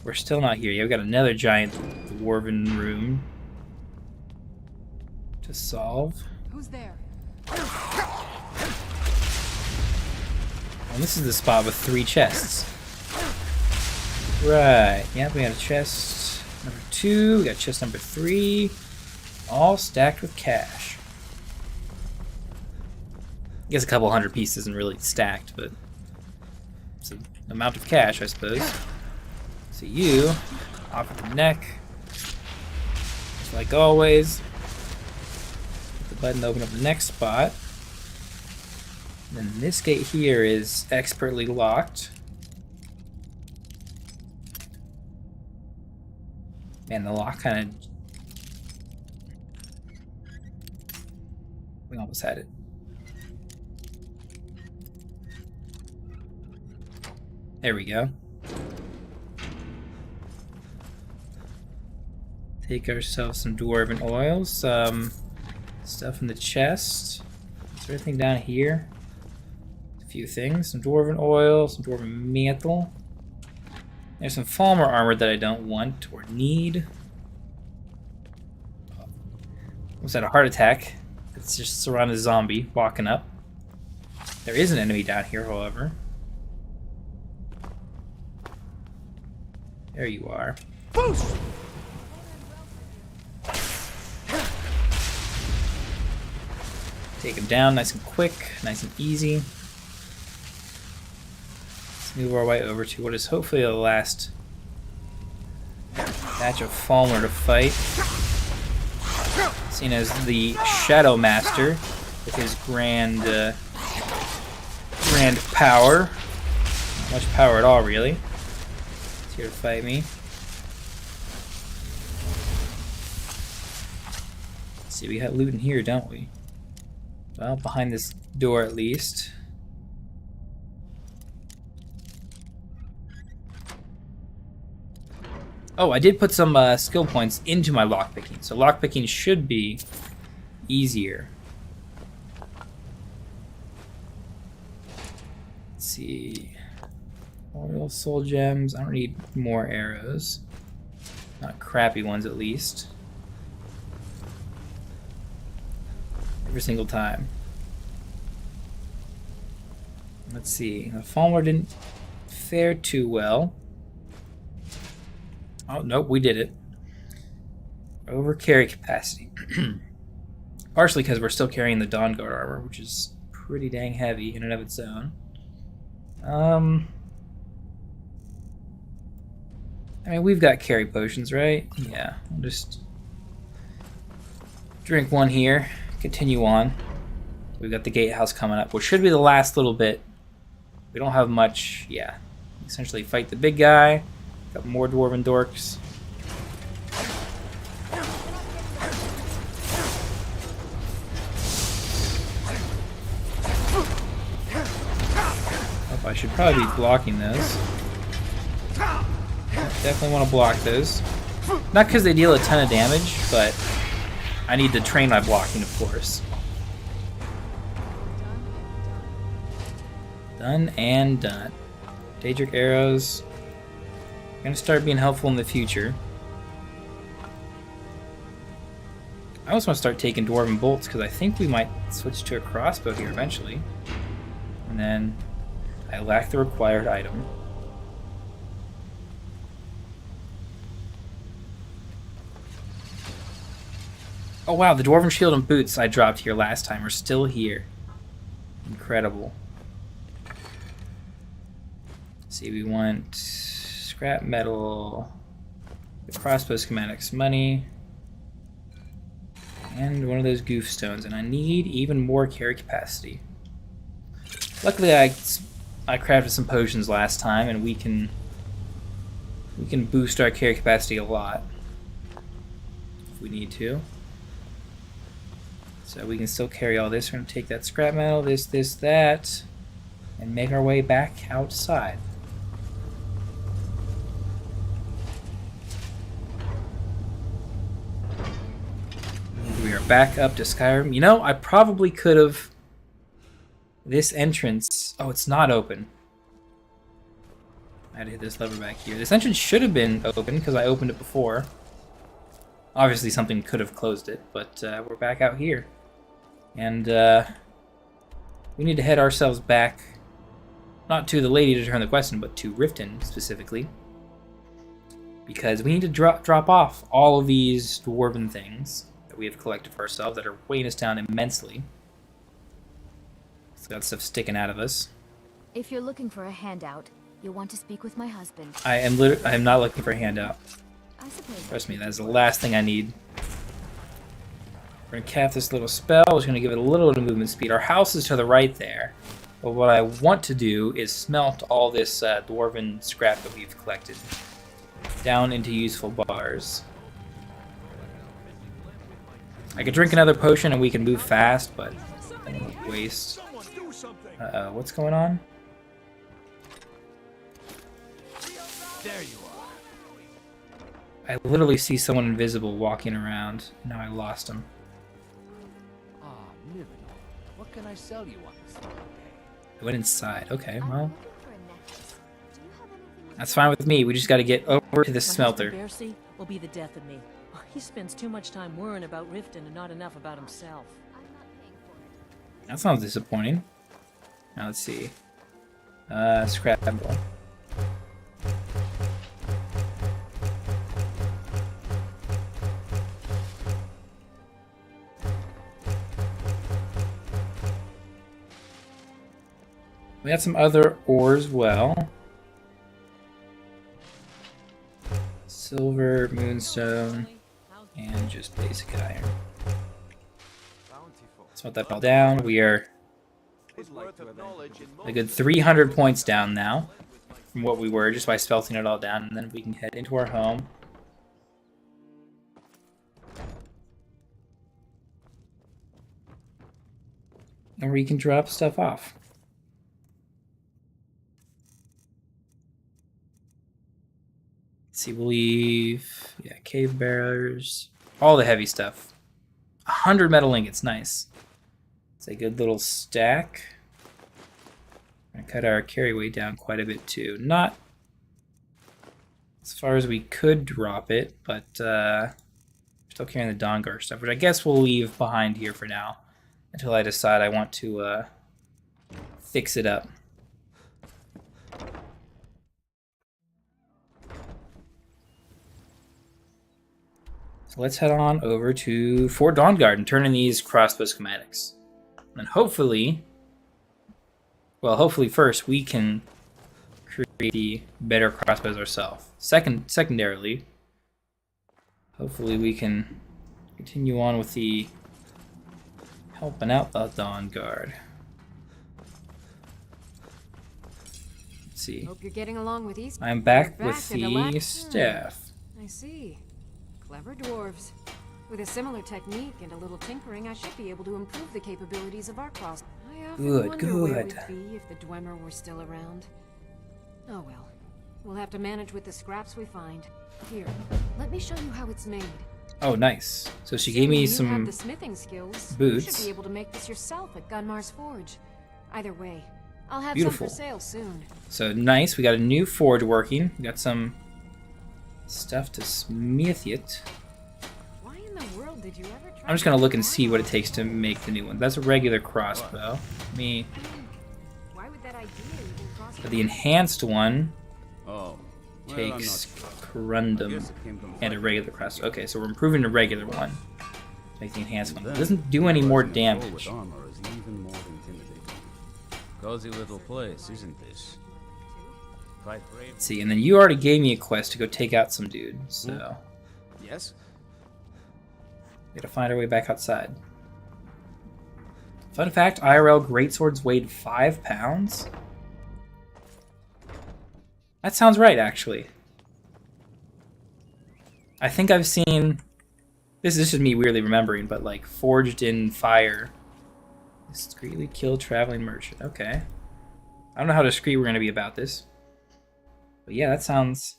we're still not here yet. We've got another giant dwarven room to solve. Who's there? And this is the spot with 3 chests. Right. Yep, we got a chest number 2. We got chest number 3. All stacked with cash. I guess a couple hundred pieces isn't really stacked, but it's an amount of cash, I suppose. So you, off at the neck. Just like always. Hit the button to open up the next spot. And then this gate here is expertly locked. Man, the lock kind of... We almost had it. There we go. Take ourselves some dwarven oil, some stuff in the chest. Is there anything down here? A few things. Some dwarven oil, some dwarven mantle. There's some Falmer armor that I don't want or need. Almost had a heart attack. It's just surrounded zombie walking up. There is an enemy down here, however. There you are. Boost! Take him down nice and quick, nice and easy. move our way over to what is hopefully the last batch of Falmer to fight. Seen as the Shadow Master with his grand power. Not much power at all, really. He's here to fight me. Let's see, we got loot in here, don't we? Well, behind this door at least. Oh, I did put some skill points into my lockpicking, so lockpicking should be easier. Let's see. Royal soul gems. I don't need more arrows. Not crappy ones, at least. Every single time. Let's see. The Falmer didn't fare too well. Oh, nope, we did it. Over carry capacity. Partially because we're still carrying the Dawn Guard armor, which is pretty dang heavy in and of its own. I mean, we've got carry potions, right? Yeah, I'll just drink one here, continue on. We've got the gatehouse coming up, which should be the last little bit. We don't have much, yeah. Essentially fight the big guy. Got more dwarven dorks. Oh, I should probably be blocking those. Definitely want to block those. Not because they deal a ton of damage, but I need to train my blocking, of course. Done and done. Daedric arrows. Gonna start being helpful in the future. I also want to start taking dwarven bolts because I think we might switch to a crossbow here eventually. And then I lack the required item. Oh wow, the dwarven shield and boots I dropped here last time are still here. Incredible. Let's see, we want scrap metal, the crossbow schematics, money, and one of those goof stones. And I need even more carry capacity. Luckily, I crafted some potions last time, and we can boost our carry capacity a lot if we need to. So we can still carry all this. We're going to take that scrap metal, this, that, and make our way back outside. We are back up to Skyrim. You know, I probably could have... This entrance... Oh, it's not open. I had to hit this lever back here. This entrance should have been open because I opened it before. Obviously something could have closed it, but we're back out here. And we need to head ourselves back, not to the lady to turn the question, but to Riften specifically. Because we need to drop off all of these dwarven things that we have collected for ourselves that are weighing us down immensely. It's got stuff sticking out of us. If you're looking for a handout, you'll want to speak with my husband. I am not looking for a handout. I suppose. Trust me, that is the last thing I need. We're gonna cast this little spell, which is gonna give it a little bit of movement speed. Our house is to the right there, but what I want to do is smelt all this dwarven scrap that we've collected down into useful bars. I could drink another potion and we can move fast, but I don't want to waste. Uh-oh, what's going on? There you are. I literally see someone invisible walking around. Now I lost him. Ah, Nivenor. What can I sell you on this day? I went inside. Okay, well. That's fine with me. We just got to get over to the smelter. Bercy will be the death of me. He spends too much time worrying about Riften and not enough about himself. That sounds disappointing. Now let's see. Scrap metal. We got some other ore as well. Silver, moonstone, and just basic iron. Let's put that all down. We are a good 300 points down now from what we were just by smelting it all down, and then we can head into our home. And we can drop stuff off. Let's see, we'll leave, yeah, cave bearers, all the heavy stuff. 100 metal ingots, nice. It's a good little stack. And cut our carry weight down quite a bit too. Not as far as we could drop it, but still carrying the Dawnguard stuff, which I guess we'll leave behind here for now until I decide I want to fix it up. So let's head on over to Fort Dawnguard and turn in these crossbow schematics. And hopefully, well, hopefully first we can create the better crossbows ourselves. Secondarily, hopefully we can continue on with the helping out the Dawnguard. Let's see. Hope you're getting along with these. I'm back with the staff. I see. Clever dwarves. With a similar technique and a little tinkering, I should be able to improve the capabilities of our cross. I often wonder where we'd be if the Dwemer were still around. Oh well. We'll have to manage with the scraps we find. Here, let me show you how it's made. Oh, nice. So she gave me some have the smithing skills. boots. You should be able to make this yourself at Gunmar's Forge. Either way, I'll have Beautiful. some for sale soon. So nice. We got a new forge working. We got some stuff to smith it. Why in the world did you ever try? I'm just gonna look and see what it takes to make the new one. That's a regular crossbow. Why would that idea even cross But the enhanced one Oh, well, takes corundum and a regular crossbow. Okay, so we're improving the regular one. Make the enhanced one. It doesn't do any more damage. Armor is even more intimidating. Cozy little place, isn't this? Quite brave. Let's see, and then you already gave me a quest to go take out some dude, so Yes? we gotta find our way back outside. Fun fact, IRL greatswords weighed 5 pounds? That sounds right, actually. I think I've seen... This is just me weirdly remembering, but like, forged in fire. Discreetly kill traveling merchant. Okay. I don't know how discreet we're gonna be about this. But yeah, that sounds...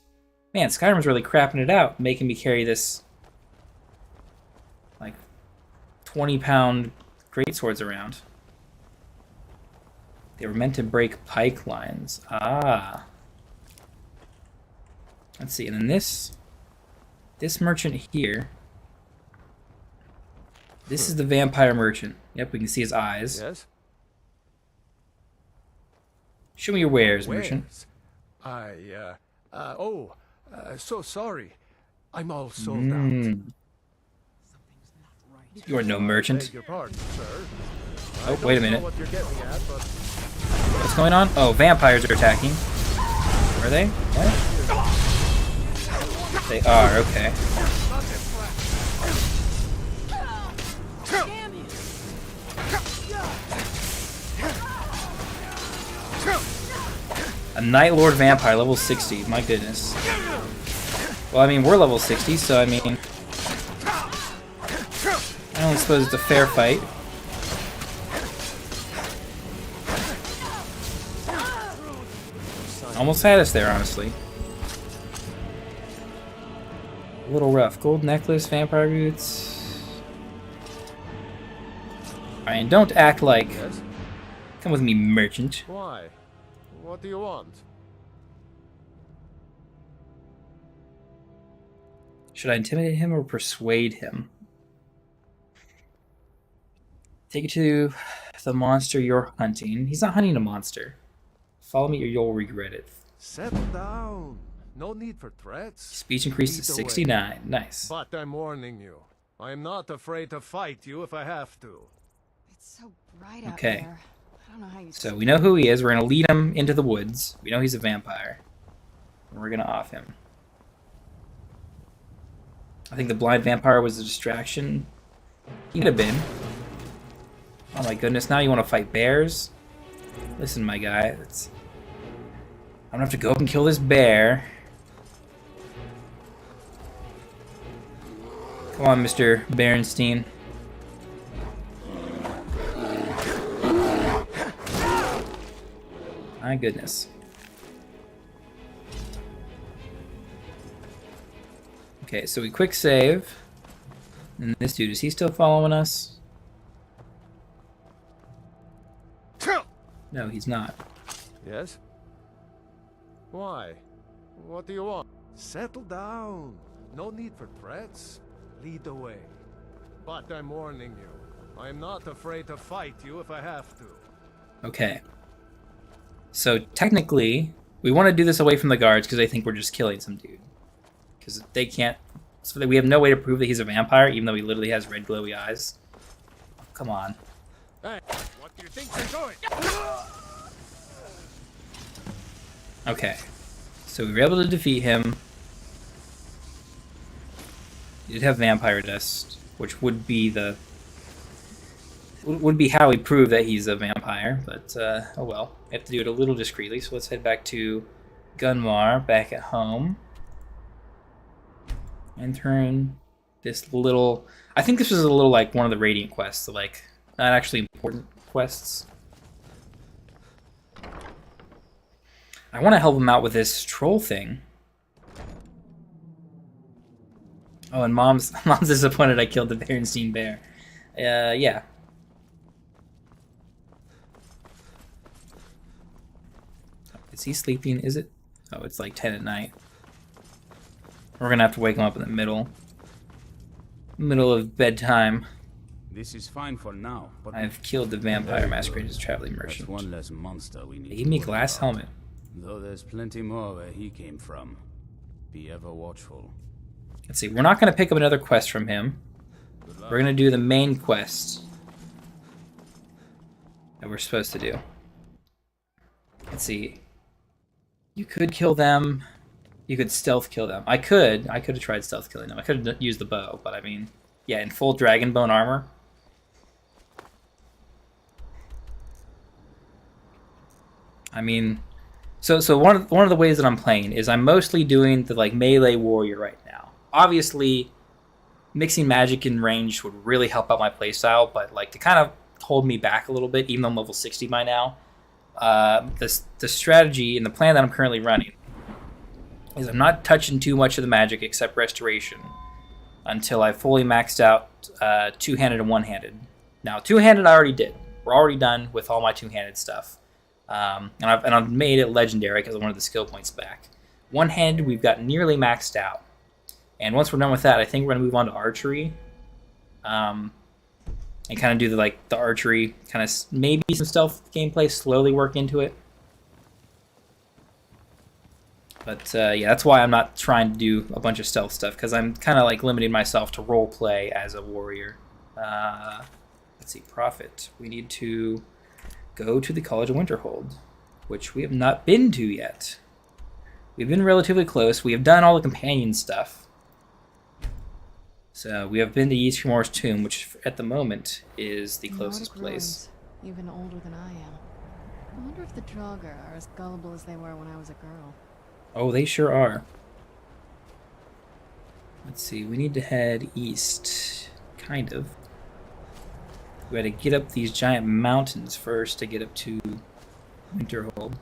Man, Skyrim's really crapping it out, making me carry this... like, 20-pound greatswords around. They were meant to break pike lines. Ah. Let's see, and then this merchant here, this is the vampire merchant. Yep, we can see his eyes. Yes? Show me your wares, merchant. So sorry. I'm all sold out. You are no merchant. Beg your pardon, sir. Oh, wait a minute. What you're getting at, but... What's going on? Oh, vampires are attacking. Are they? What? They are, okay. A Night Lord Vampire, level 60. My goodness. Well, I mean, we're level 60, so I mean... I don't suppose it's a fair fight. Almost had us there, honestly. A little rough. Gold necklace, vampire boots. Ryan, don't act like... Yes? Come with me, merchant. Why? What do you want? Should I intimidate him or persuade him? Take it to the monster you're hunting. He's not hunting a monster. Follow me or you'll regret it. Settle down. No need for threats. Speech increased to 69. Nice. But I'm warning you. I'm not afraid to fight you if I have to. It's so bright out Okay. there. I don't know how you So we know who he is. We're going to lead him into the woods. We know he's a vampire. And we're going to off him. I think the blind vampire was a distraction. He could have been. Oh my goodness, now you want to fight bears? Listen, my guy, I'm gonna have to go up and kill this bear. Come on, Mr. Berenstein. My goodness. Okay, so we quick save. And this dude, is he still following us? No, he's not. Yes? Why? What do you want? Settle down. No need for threats. Lead the way. But I'm warning you. I'm not afraid to fight you if I have to. Okay. So technically, we want to do this away from the guards because they think we're just killing some dude. Because they can't... So that we have no way to prove that he's a vampire, even though he literally has red glowy eyes. Come on. Hey, what do you think you're doing? Okay. So we were able to defeat him. He did have vampire dust, which would be how we prove that he's a vampire, but oh well. We have to do it a little discreetly, so let's head back to Gunmar, back at home. And turn this little... I think this was a little like one of the Radiant quests, so like, not actually important quests. I want to help him out with this troll thing. Oh, and Mom's disappointed I killed the Berenstein bear. Yeah. Is he sleeping? Is it? Oh, it's like 10 at night. We're gonna have to wake him up in the middle of bedtime. This is fine for now, but I've killed the vampire masquerading as a traveling merchant. That's one less monster we need. They gave me a glass helmet. Though there's plenty more where he came from. Be ever watchful. Let's see, we're not gonna pick up another quest from him. We're gonna do the main quest that we're supposed to do. Let's see. You could kill them. You could stealth kill them. I could have tried stealth killing them. I could have used the bow, but I mean, yeah, in full dragon bone armor. I mean, so one of the ways that I'm playing is I'm mostly doing the like melee warrior right now. Obviously, mixing magic and range would really help out my playstyle, but like to kind of hold me back a little bit, even though I'm level 60 by now, the strategy and the plan that I'm currently running is I'm not touching too much of the magic except restoration until I fully maxed out two-handed and one-handed. Now, two-handed I already did. We're already done with all my two-handed stuff. And I've made it legendary because I wanted the skill points back. One-handed we've got nearly maxed out. And once we're done with that, I think we're going to move on to archery. And kind of do the archery, kind of maybe some stealth gameplay, slowly work into it. But yeah, that's why I'm not trying to do a bunch of stealth stuff, because I'm kind of like limiting myself to role play as a warrior. Let's see, profit. We need to go to the College of Winterhold, which we have not been to yet. We've been relatively close. We have done all the companion stuff. So we have been to Ysgrimor's tomb, which at the moment is the closest place. Even older than I am. I wonder if the Draugr are as gullible as they were when I was a girl. Oh, they sure are. Let's see, we need to head east. Kind of. We gotta get up these giant mountains first to get up to Winterhold.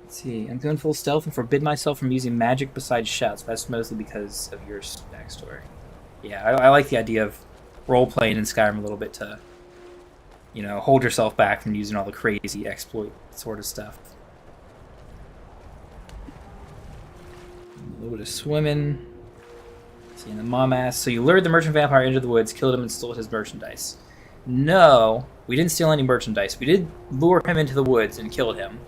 Let's see, I'm doing full stealth and forbid myself from using magic besides shouts. That's mostly because of your backstory. Yeah, I like the idea of role-playing in Skyrim a little bit to, you know, hold yourself back from using all the crazy exploit sort of stuff. A little bit of swimming. Seeing the mom ass. So you lured the merchant vampire into the woods, killed him, and stole his merchandise. No, we didn't steal any merchandise. We did lure him into the woods and killed him.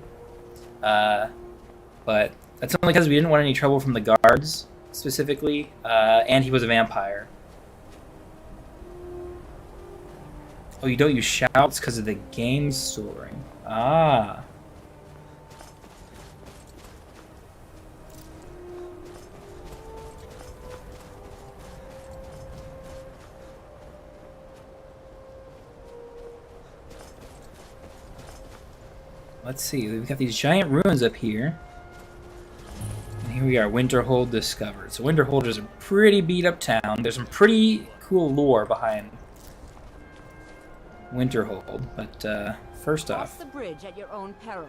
But that's only because we didn't want any trouble from the guards, specifically, and he was a vampire. Oh, you don't use shouts because of the game storing. Ah. Let's see. We've got these giant ruins up here. And here we are, Winterhold discovered. So Winterhold is a pretty beat up town. There's some pretty cool lore behind Winterhold. But first Cross off... the bridge at your own peril.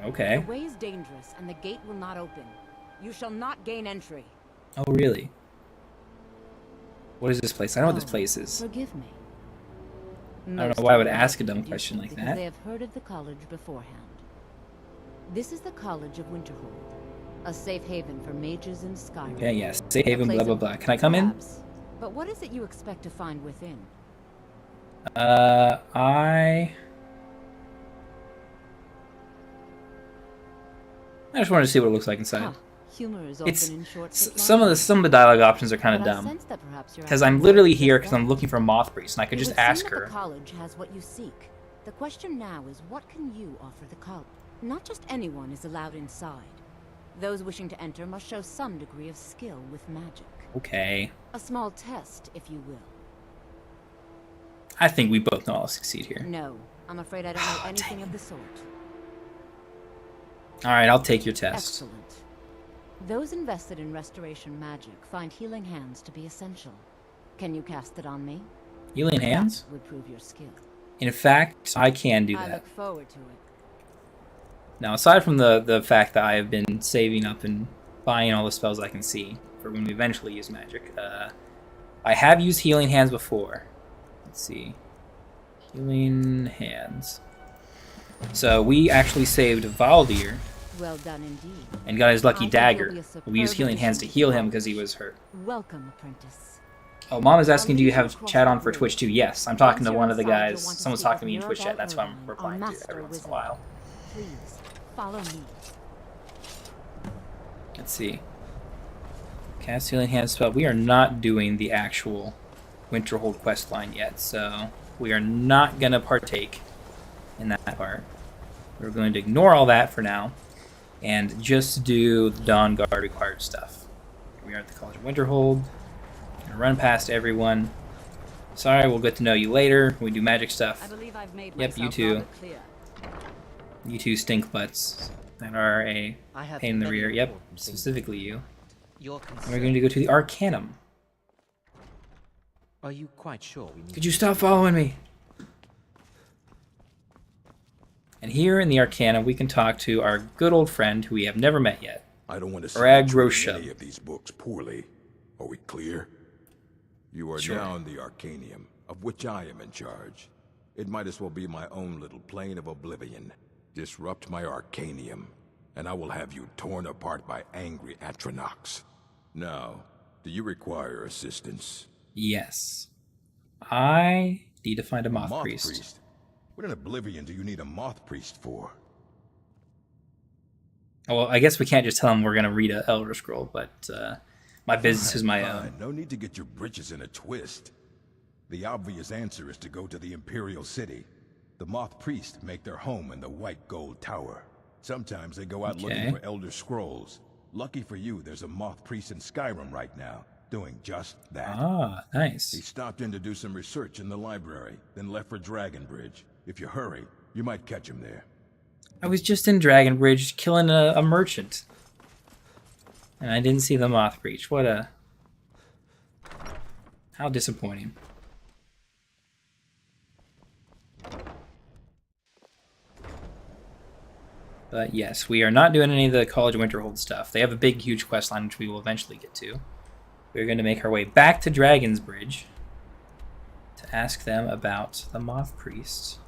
Okay. The way is dangerous and the gate will not open. You shall not gain entry. Oh, really? What is this place? I know what this place is. Forgive me. I don't know why I would ask a dumb question like because that. they have heard of the college beforehand. This is the College of Winterhold, a safe haven for mages in Skyrim. Okay, yes. Safe haven, blah, blah, blah. Can I come in? But what is it you expect to find within? I just wanted to see what it looks like inside. Humor is It's often in short some of the dialogue options are kind of dumb. Because I'm literally here because I'm looking for a moth priest, and I could just ask her. The college has what you seek. The question now is, what can you offer the college? Not just anyone is allowed inside. Those wishing to enter must show some degree of skill with magic. Okay. A small test, if you will. I think we both know I'll succeed here. No, I'm afraid I don't know anything of the sort. Alright, I'll take your test. Excellent. Those invested in restoration magic find healing hands to be essential. Can you cast it on me? Healing hands? That would prove your skill. In fact, I can do that. I look forward to it. Now, aside from the fact that I have been saving up and buying all the spells I can see for when we eventually use magic, I have used healing hands before. Let's see. Healing hands. So we actually saved Valdir. Well done indeed. And got his lucky dagger. We used healing hands to heal him because he was hurt. Welcome, apprentice. Oh, Mom is asking, do you have chat on for Twitch too? Yes, I'm talking to one of the guys. Someone's talking to me in Twitch chat. That's why I'm replying to every once in a while. Please, follow me. Let's see. Cast healing hands spell. We are not doing the actual Winterhold quest line yet, so we are not going to partake in that part. We're going to ignore all that for now and just do the Dawn Guard required stuff. We are at the College of Winterhold. Gonna run past everyone. Sorry, we'll get to know you later when we do magic stuff. I believe I've made yep, you too. You two stink butts that are a pain in the rear. Yep, specifically you. And we're going to go to the Arcanum. Are you quite sure we need... Could you stop following me? And here in the Arcanum, we can talk to our good old friend who we have never met yet. I don't want to see any of these books poorly. Are we clear? You are now in the Arcanium, of which I am in charge. It might as well be my own little plane of oblivion. Disrupt my Arcanium, and I will have you torn apart by angry Atronachs. Now, do you require assistance? Yes. I need to find a moth priest. What in Oblivion do you need a moth priest for? Oh, well, I guess we can't just tell him we're going to read an Elder Scroll, but my business is my own. No need to get your britches in a twist. The obvious answer is to go to the Imperial City. The moth priests make their home in the White Gold Tower. Sometimes they go out looking for Elder Scrolls. Lucky for you, there's a moth priest in Skyrim right now, doing just that. Ah, nice. He stopped in to do some research in the library, then left for Dragonbridge. If you hurry, you might catch him there. I was just in Dragonbridge killing a merchant. And I didn't see the moth breach. What a... How disappointing. But yes, we are not doing any of the College of Winterhold stuff. They have a big, huge quest line, which we will eventually get to. We're going to make our way back to Dragon's Bridge to ask them about the moth priests.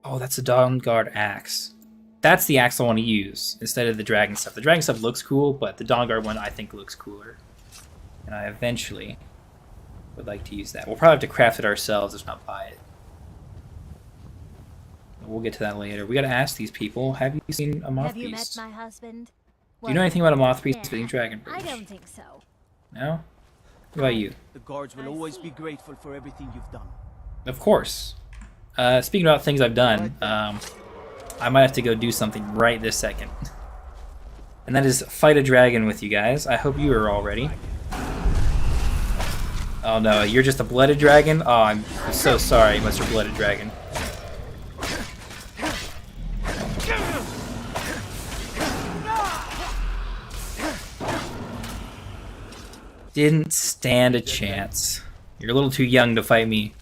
Oh, that's a Dawn Guard axe. That's the axe I want to use instead of the dragon stuff. The dragon stuff looks cool, but the Dawn Guard one I think looks cooler. And I eventually would like to use that. We'll probably have to craft it ourselves, if not buy it. But we'll get to that later. We gotta ask these people, have you seen a moth priest? Have you met my husband? Do you know anything about a moth priest visiting Dragonbridge? I don't think so. No? What about you? The guards will always be grateful for everything you've done. Of course. Speaking about things I've done, I might have to go do something right this second. And that is fight a dragon with you guys. I hope you are all ready. Oh no, you're just a blooded dragon? Oh, I'm so sorry, Mr. Blooded Dragon. Didn't stand a chance. You're a little too young to fight me.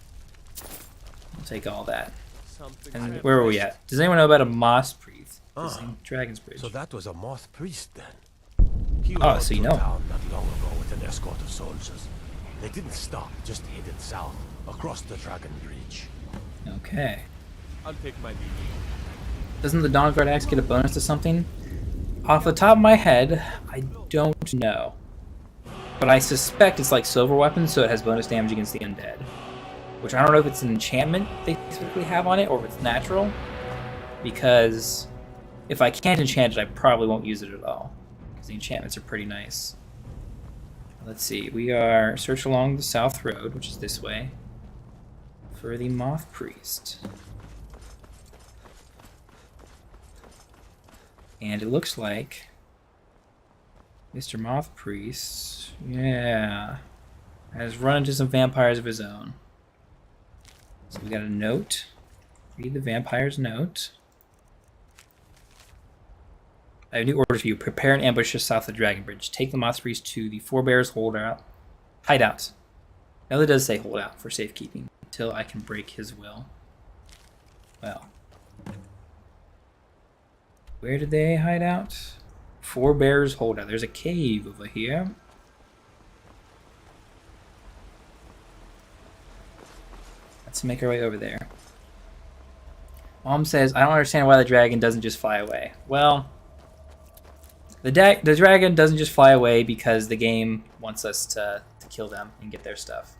I'll take all that. And where were we at? Does anyone know about a moss priest? Dragon's Bridge. So that was a moth priest then. Oh, so you know. Town not long ago with an escort of soldiers. They didn't stop, just headed south across the Dragon Bridge. Okay. I'll take my leave. Doesn't the Dawn Guard axe get a bonus to something? Off the top of my head, I don't know. But I suspect it's like silver weapons, so it has bonus damage against the undead. Which I don't know if it's an enchantment they specifically have on it, or if it's natural. Because if I can't enchant it, I probably won't use it at all. Because the enchantments are pretty nice. Let's see, we are search along the south road, which is this way, for the Moth Priest. And it looks like Mr. Moth Priest, yeah, has run into some vampires of his own. So we got a note. Read the vampire's note. I have new orders for you. Prepare an ambush just south of the Dragon Bridge. Take the Moth Priest to the Forebears hideout. Now it does say hold out for safekeeping until I can break his will. Well, where did they hide out? Forebears holdout. There's a cave over here. Let's make our way over there. Mom says, I don't understand why the dragon doesn't just fly away. Well, the dragon doesn't just fly away because the game wants us to kill them and get their stuff.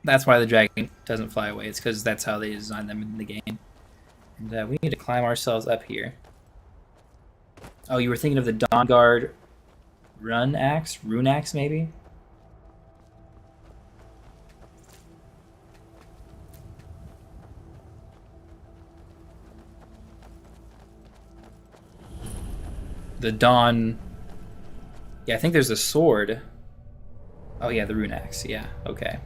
That's why the dragon doesn't fly away. It's because that's how they designed them in the game. And we need to climb ourselves up here. Oh, you were thinking of the Dawn Guard rune axe maybe? The Dawn... Yeah, I think there's a sword. Oh yeah, the rune axe. Yeah, okay.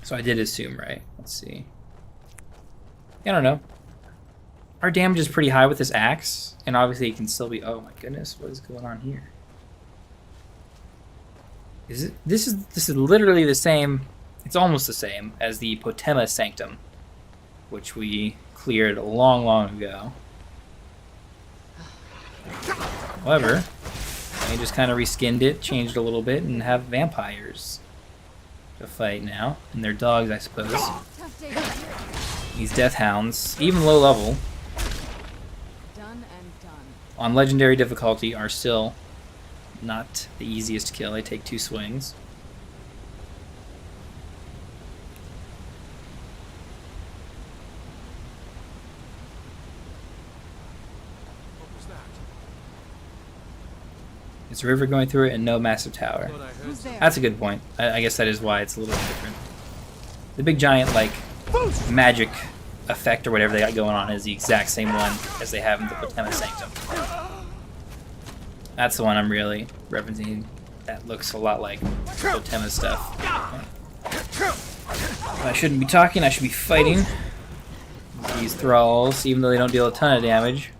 So I did assume right. Let's see. I don't know. Our damage is pretty high with this axe, and obviously it can still be... Oh my goodness, what is going on here? Is it? This is literally the same... It's almost the same as the Potema Sanctum, which we cleared a long ago. However, I just kind of reskinned it, changed a little bit, and have vampires to fight now. And their dogs, I suppose. These death hounds, even low level, on legendary difficulty, are still not the easiest to kill. They take 2 swings. It's a river going through it and no massive tower. That's a good point. I guess that is why it's a little bit different. The big giant, like, magic effect or whatever they got going on is the exact same one as they have in the Potema Sanctum. That's the one I'm really referencing. That looks a lot like Potema stuff. I shouldn't be talking, I should be fighting these thralls, even though they don't deal a ton of damage.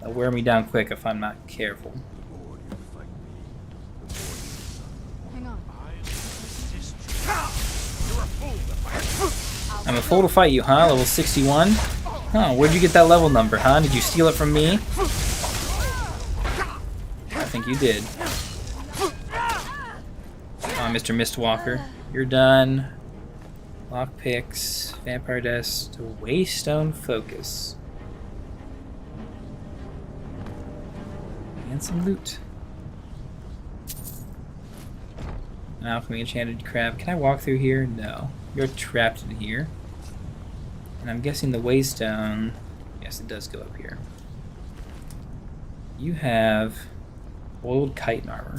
They'll wear me down quick if I'm not careful. I'm a fool to fight you, huh? Level 61? Huh, where'd you get that level number, huh? Did you steal it from me? I think you did. Come on, Mr. Mistwalker. You're done. Lockpicks, Vampire Dust, Waystone Focus. And some loot. An alchemy enchanted crab. Can I walk through here? No. You're trapped in here. And I'm guessing the Waystone... Yes, it does go up here. You have oiled chitin armor.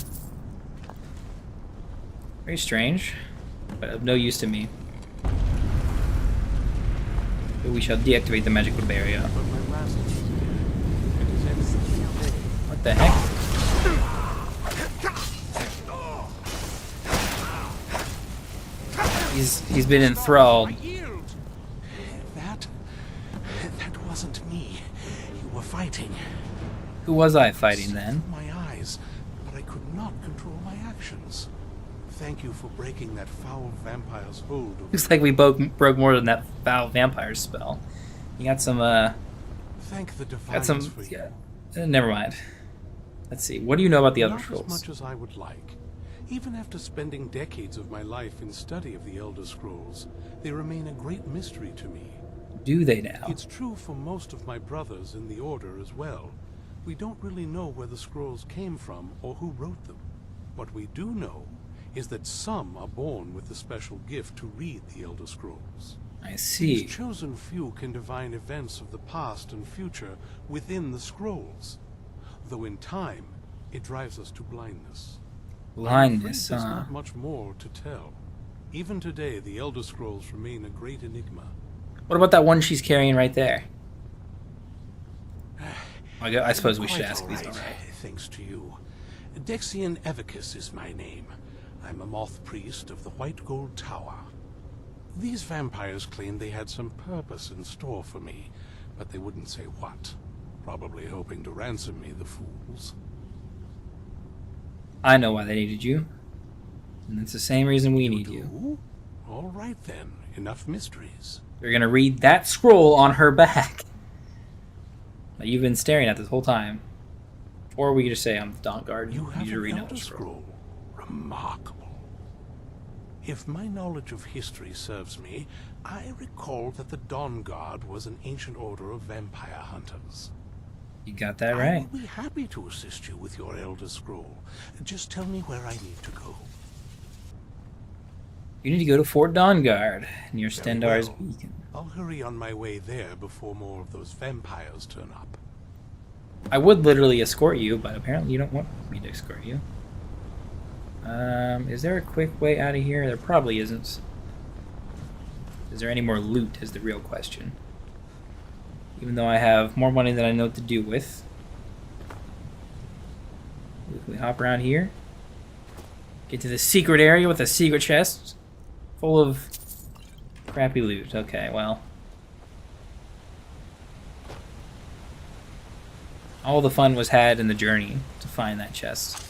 Very strange, but of no use to me. But we shall deactivate the magical barrier. What the heck? He's been enthralled. That wasn't me. You were fighting. Who was I fighting then? My eyes, but I could not control my actions. Thank you for breaking that foul vampire's hold. Looks like we broke more than that foul vampire spell. You got some Thank the got some. for you. Never mind. Let's see. What do you know about the Elder Scrolls? Not as much as I would like. Even after spending decades of my life in study of the Elder Scrolls, they remain a great mystery to me. Do they now? It's true for most of my brothers in the Order as well. We don't really know where the scrolls came from or who wrote them. What we do know is that some are born with the special gift to read the Elder Scrolls. I see. These chosen few can divine events of the past and future within the scrolls. Though in time, it drives us to blindness. Blindness, There's not much more to tell. Even today, the Elder Scrolls remain a great enigma. What about that one she's carrying right there? I suppose we should ask these. All right. Thanks to you. Dexian Evicus is my name. I'm a moth priest of the White Gold Tower. These vampires claimed they had some purpose in store for me, but they wouldn't say what. Probably hoping to ransom me, the fools. I know why they needed you. And it's the same reason we need you. All right then. Enough mysteries. You're gonna read that scroll on her back that you've been staring at this whole time. Or we could just say I'm the Dawn Guard. You have to read an another Elder Scroll. Remarkable. If my knowledge of history serves me, I recall that the Dawn Guard was an ancient order of vampire hunters. You got that right. I will be happy to assist you with your Elder Scroll. Just tell me where I need to go. You need to go to Fort Dawnguard, near Stendarr's well. Beacon. I'll hurry on my way there before more of those vampires turn up. I would literally escort you, but apparently you don't want me to escort you. Is there a quick way out of here? There probably isn't. Is there any more loot is the real question. Even though I have more money than I know what to do with. We hop around here. Get to the secret area with a secret chest. Full of crappy loot. Okay, well. All the fun was had in the journey to find that chest.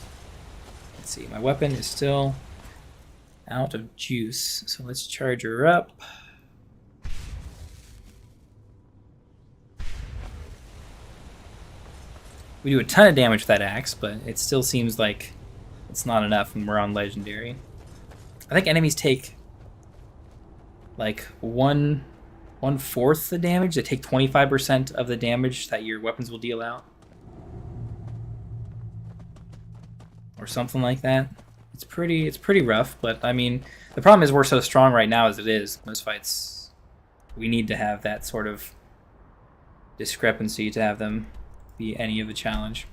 Let's see, my weapon is still out of juice, so let's charge her up. We do a ton of damage with that axe, but it still seems like it's not enough when we're on Legendary. I think enemies take like 1/4 the damage. They take 25% of the damage that your weapons will deal out. Or something like that. It's pretty rough, but I mean, the problem is we're so strong right now as it is. Most fights, we need to have that sort of discrepancy to have them be any of a challenge.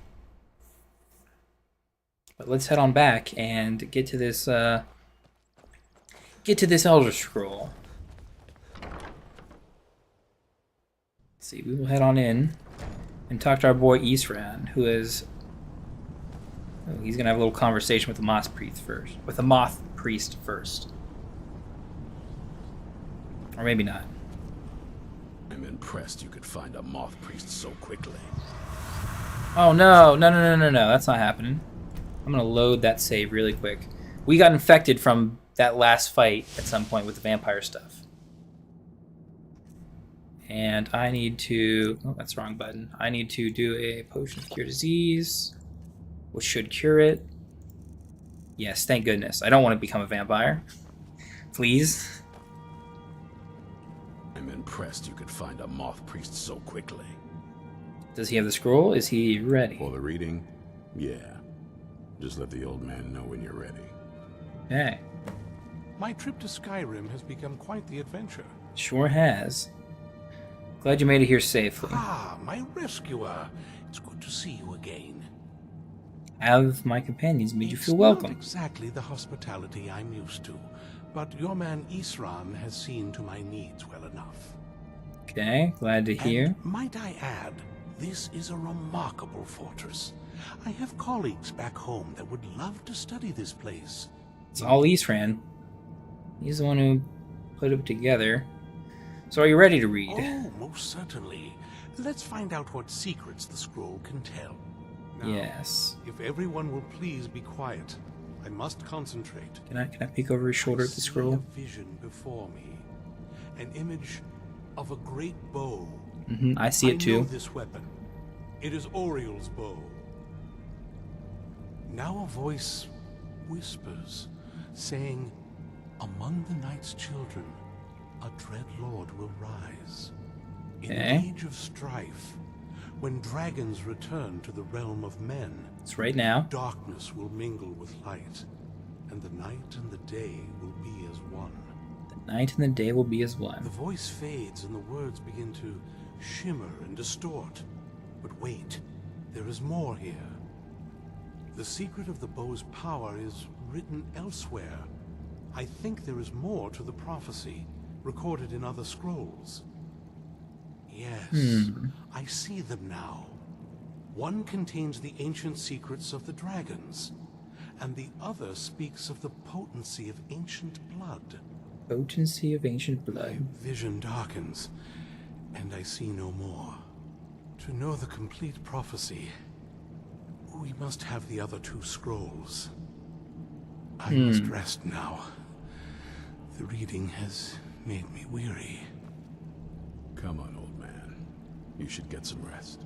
But let's head on back and get to this Elder Scroll. Let's see, we will head on in and talk to our boy Isran, who is. Oh, he's gonna have a little conversation with the Moth Priest first. With the Moth Priest first, or maybe not. I'm impressed you could find a Moth Priest so quickly. Oh no! That's not happening. I'm gonna load that save really quick. We got infected from that last fight at some point with the vampire stuff. And I need to... Oh, that's the wrong button. I need to do a potion of cure disease, which should cure it. Yes, thank goodness. I don't want to become a vampire. Please. I'm impressed you could find a Moth Priest so quickly. Does he have the scroll? Is he ready? For the reading? Yeah. Just let the old man know when you're ready. Okay. My trip to Skyrim has become quite the adventure. Sure has. Glad you made it here safely. Ah, my rescuer. It's good to see you again. Have my companions made you feel welcome? Not exactly the hospitality I'm used to, but your man Isran has seen to my needs well enough. Okay, glad to hear. And might I add, this is a remarkable fortress. I have colleagues back home that would love to study this place. It's all Isran. He's the one who put it together. So are you ready to read? Oh, most certainly. Let's find out what secrets the scroll can tell. Now, yes. If everyone will please be quiet, I must concentrate. Can I peek over his shoulder at the scroll? I see a vision before me, an image of a great bow. I see it too. I know this weapon. It is Oriel's bow. Now a voice whispers, saying, "Among the night's children, a dread lord will rise. In an age of strife, when dragons return to the realm of men, it's right now. Darkness will mingle with light, and the night and the day will be as one." The night and the day will be as one. The voice fades and the words begin to shimmer and distort. But wait, there is more here. The secret of the bow's power is written elsewhere. I think there is more to the prophecy, recorded in other scrolls. Yes, I see them now. One contains the ancient secrets of the dragons, and the other speaks of the potency of ancient blood. Potency of ancient blood. My vision darkens, and I see no more. To know the complete prophecy, we must have the other two scrolls. I must rest now. The reading has made me weary. Come on, old man. You should get some rest.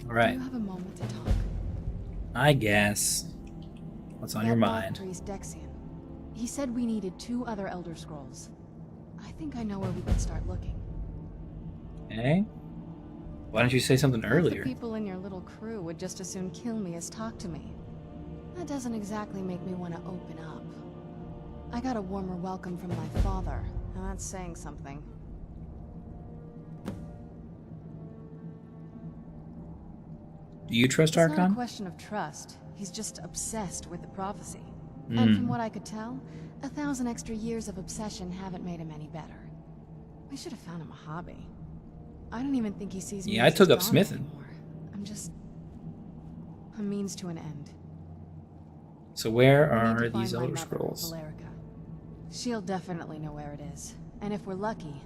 All right. Do you have a moment to talk? I guess. What's on your mind? Priest Dexian. He said we needed 2 other Elder Scrolls. I think I know where we can start looking. Okay. Why didn't you say something earlier? The people in your little crew would just as soon kill me as talk to me. That doesn't exactly make me want to open up. I got a warmer welcome from my father, and that's saying something. Do you trust It's not a Archon? question of trust. He's just obsessed with the prophecy. And from what I could tell, 1,000 extra years of obsession haven't made him any better. We should have found him a hobby. I don't even think he sees me. Yeah, I took up smithing. I'm just a means to an end. So where are these Elder Scrolls? Valerica. She'll definitely know where it is. And if we're lucky,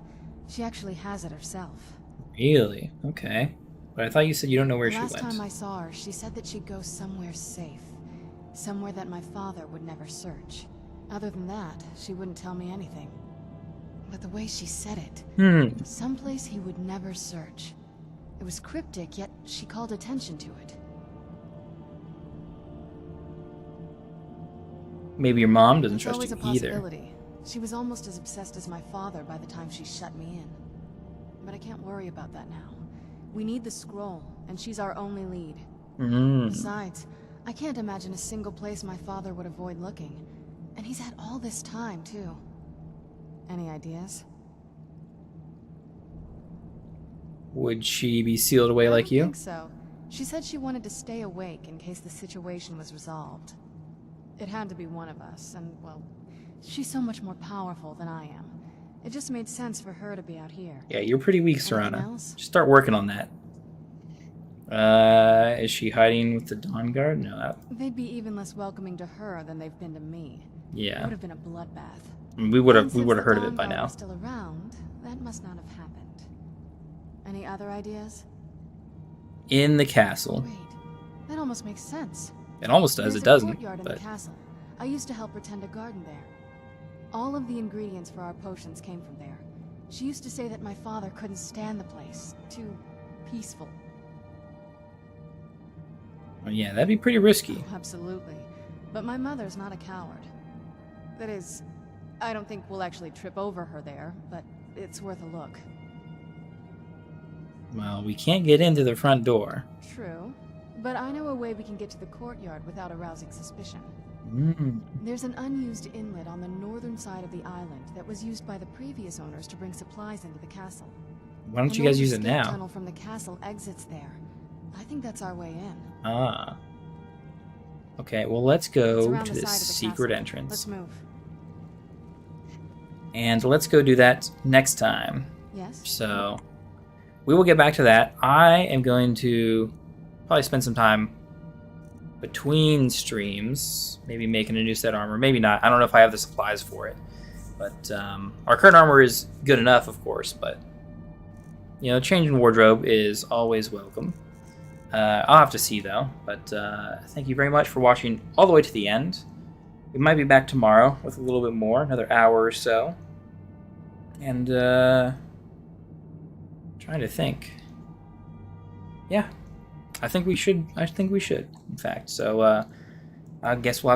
she actually has it herself. Really? Okay. But I thought you said you don't know where she went. Last time I saw her, she said that she'd go somewhere safe. Somewhere that my father would never search. Other than that, she wouldn't tell me anything. But the way she said it, someplace he would never search. It was cryptic, yet she called attention to it. Maybe your mom doesn't It's trust always you a either. possibility. She was almost as obsessed as my father by the time she shut me in. But I can't worry about that now. We need the scroll, and she's our only lead. Besides, I can't imagine a single place my father would avoid looking. And he's had all this time, too. Any ideas? Would she be sealed away like you? I think so. She said she wanted to stay awake in case the situation was resolved. It had to be one of us, and, well, she's so much more powerful than I am. It just made sense for her to be out here. Yeah, you're pretty weak, Anything Serana. else? Just start working on that. Is she hiding with the Dawn Guard? No. They'd be even less welcoming to her than they've been to me. Yeah. It would have been a bloodbath. We would have And heard of since the it by Dawn Guard now. are still around, that must not have happened. Any other ideas? In the castle. That almost makes sense. It almost does. There's It a doesn't. courtyard in But the castle. I used to help her tend a garden there. All of the ingredients for our potions came from there. She used to say that my father couldn't stand the place. Too peaceful. well, yeah, that'd be pretty risky. Oh, absolutely. But my mother's not a coward. That is, I don't think we'll actually trip over her there, but it's worth a look. Well, we can't get into the front door. True. But I know a way we can get to the courtyard without arousing suspicion. There's an unused inlet on the northern side of the island that was used by the previous owners to bring supplies into the castle. Why don't you guys use it now? The tunnel from the castle exits there. I think that's our way in. Ah. Okay, well, let's go It's around to the this side of the secret castle. entrance. Let's move. And let's go do that next time. Yes? So, we will get back to that. I am going to probably spend some time between streams, maybe making a new set of armor. Maybe not. I don't know if I have the supplies for it. But our current armor is good enough, of course. But, you know, changing wardrobe is always welcome. I'll have to see, though. But thank you very much for watching all the way to the end. We might be back tomorrow with a little bit more, another hour or so. And, trying to think. Yeah. I think we should, in fact. So, I guess we'll have